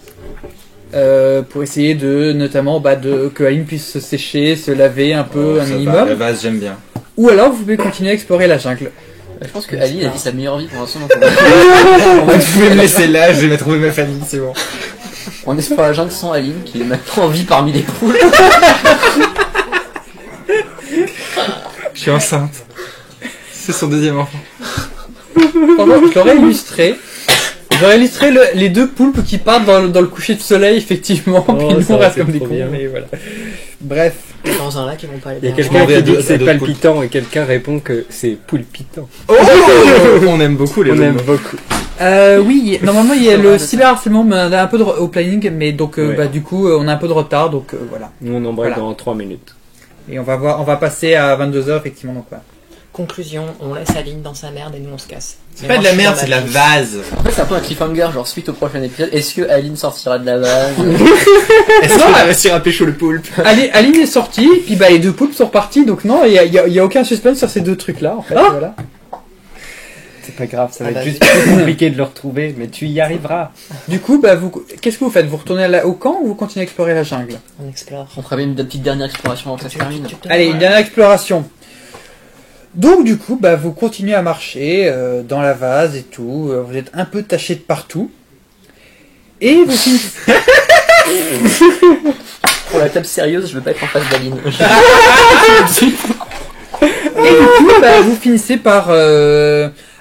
pour essayer de, notamment, que Aline puisse se sécher, se laver un peu, un Ça va, minimum. la vase, j'aime bien. Ou alors, vous pouvez continuer à explorer la jungle. Je pense que Aline a dit sa meilleure vie pour l'instant. Donc Vous pouvez me laisser là, je vais trouver ma famille, c'est bon. on est sur la jungle sans Aline qui est maintenant en vie parmi les poules. Je suis enceinte. C'est son deuxième enfant. Pardon, j'aurais illustré. J'aurais illustré les 2 poulpes qui partent dans le coucher de soleil, effectivement, puis nous ça on aurait reste été comme des trop cons, bien. mais voilà. Bref. Dans un lac, ils vont pas aller Il y a bien. quelqu'un Il y a qui dit deux- que c'est d'autres palpitant et quelqu'un répond que c'est poulpitant. Oh on aime beaucoup les On jeux de aime mots. beaucoup. Oui, normalement il y a le cyberharcèlement, mais on a un peu au planning, mais donc Ouais. du coup on a un peu de retard, donc voilà. Nous on embraye Voilà. dans 3 minutes. Et on va passer à 22h effectivement, donc voilà. Conclusion, on laisse Aline dans sa merde et nous on se casse. C'est pas de la merde, c'est de la vase. En fait, c'est un peu un cliffhanger, genre suite au prochain épisode. Est-ce que Aline sortira de la vase? Est-ce qu'on va réussir à pécho le poulpe? Aline est sortie, puis les 2 poulpes sont repartis, donc non, il y a aucun suspense sur ces 2 trucs-là en fait. Voilà. C'est pas grave, ça va Ah être bah, juste plus compliqué de le retrouver, mais tu y arriveras. Du coup, qu'est-ce que vous faites? Vous retournez au camp ou vous continuez à explorer la jungle? On explore. On fera bien une petite dernière exploration avant que ça se termine. Allez, une dernière exploration. Donc du coup, vous continuez à marcher dans la vase et tout. Vous êtes un peu taché de partout. Et vous finissez... Pour la table sérieuse, je veux pas être en face d'Aline. Et du coup, vous finissez par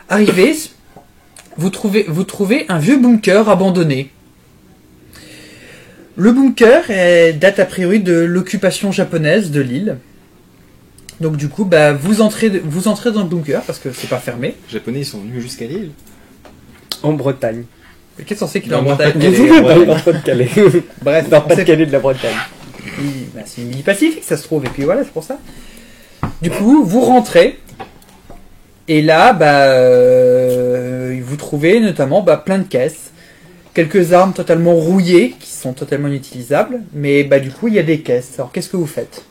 arriver. Vous trouvez un vieux bunker abandonné. Le bunker date a priori de l'occupation japonaise de l'île. Donc du coup, vous entrez dans le bunker parce que c'est pas fermé. Les Japonais, ils sont venus jusqu'à l'île. En Bretagne. Mais qu'est-ce qu'on sait qu'il est Dans en le Bretagne? Pas-de-Calais. Dans le Pas-de-Calais. Bref, Dans on sait- Pas-de-Calais de la Bretagne. c'est une île pacifique, ça se trouve. Et puis voilà, c'est pour ça. Du coup, vous rentrez. Et là, vous trouvez notamment plein de caisses. Quelques armes totalement rouillées, qui sont totalement inutilisables. Mais du coup, il y a des caisses. Alors, qu'est-ce que vous faites?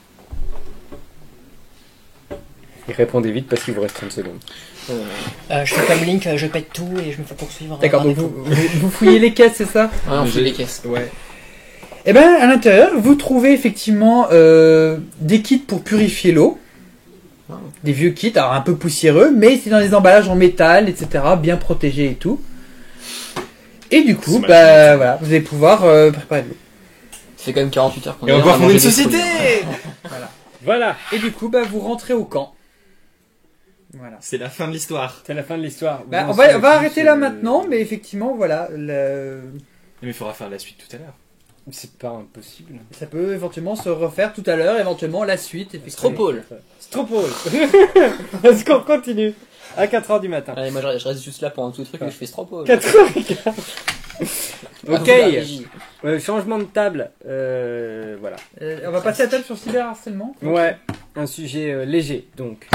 Et répondez vite parce qu'il vous reste 30 secondes. Je fais comme Link, je pète tout et je me fais poursuivre. D'accord, par donc des vous fouillez les caisses, c'est ça? Ouais, on fait les caisses. Ouais. Eh ben, à l'intérieur, vous trouvez effectivement des kits pour purifier l'eau. Des vieux kits, alors un peu poussiéreux, mais c'est dans des emballages en métal, etc., bien protégés et tout. Et du coup, voilà, vous allez pouvoir préparer de l'eau. Ça fait quand même 48 heures qu'on Et on va pouvoir fonder une société. Voilà, Et du coup, vous rentrez au camp. Voilà. C'est la fin de l'histoire. c'est la fin de l'histoire. On va arrêter là maintenant, mais effectivement, voilà, Mais il faudra faire la suite tout à l'heure. C'est pas impossible. ça peut éventuellement se refaire tout à l'heure, éventuellement la suite. Effectivement. Stropole. Stropole. Est-ce qu'on continue à 4h du matin? Allez, moi je reste juste là pendant tout le truc et je fais Stropole. 4h15. Ah, Ok. vous, la régie. Changement de table. Voilà. On va passer à table sur cyberharcèlement. Ouais, un sujet léger donc.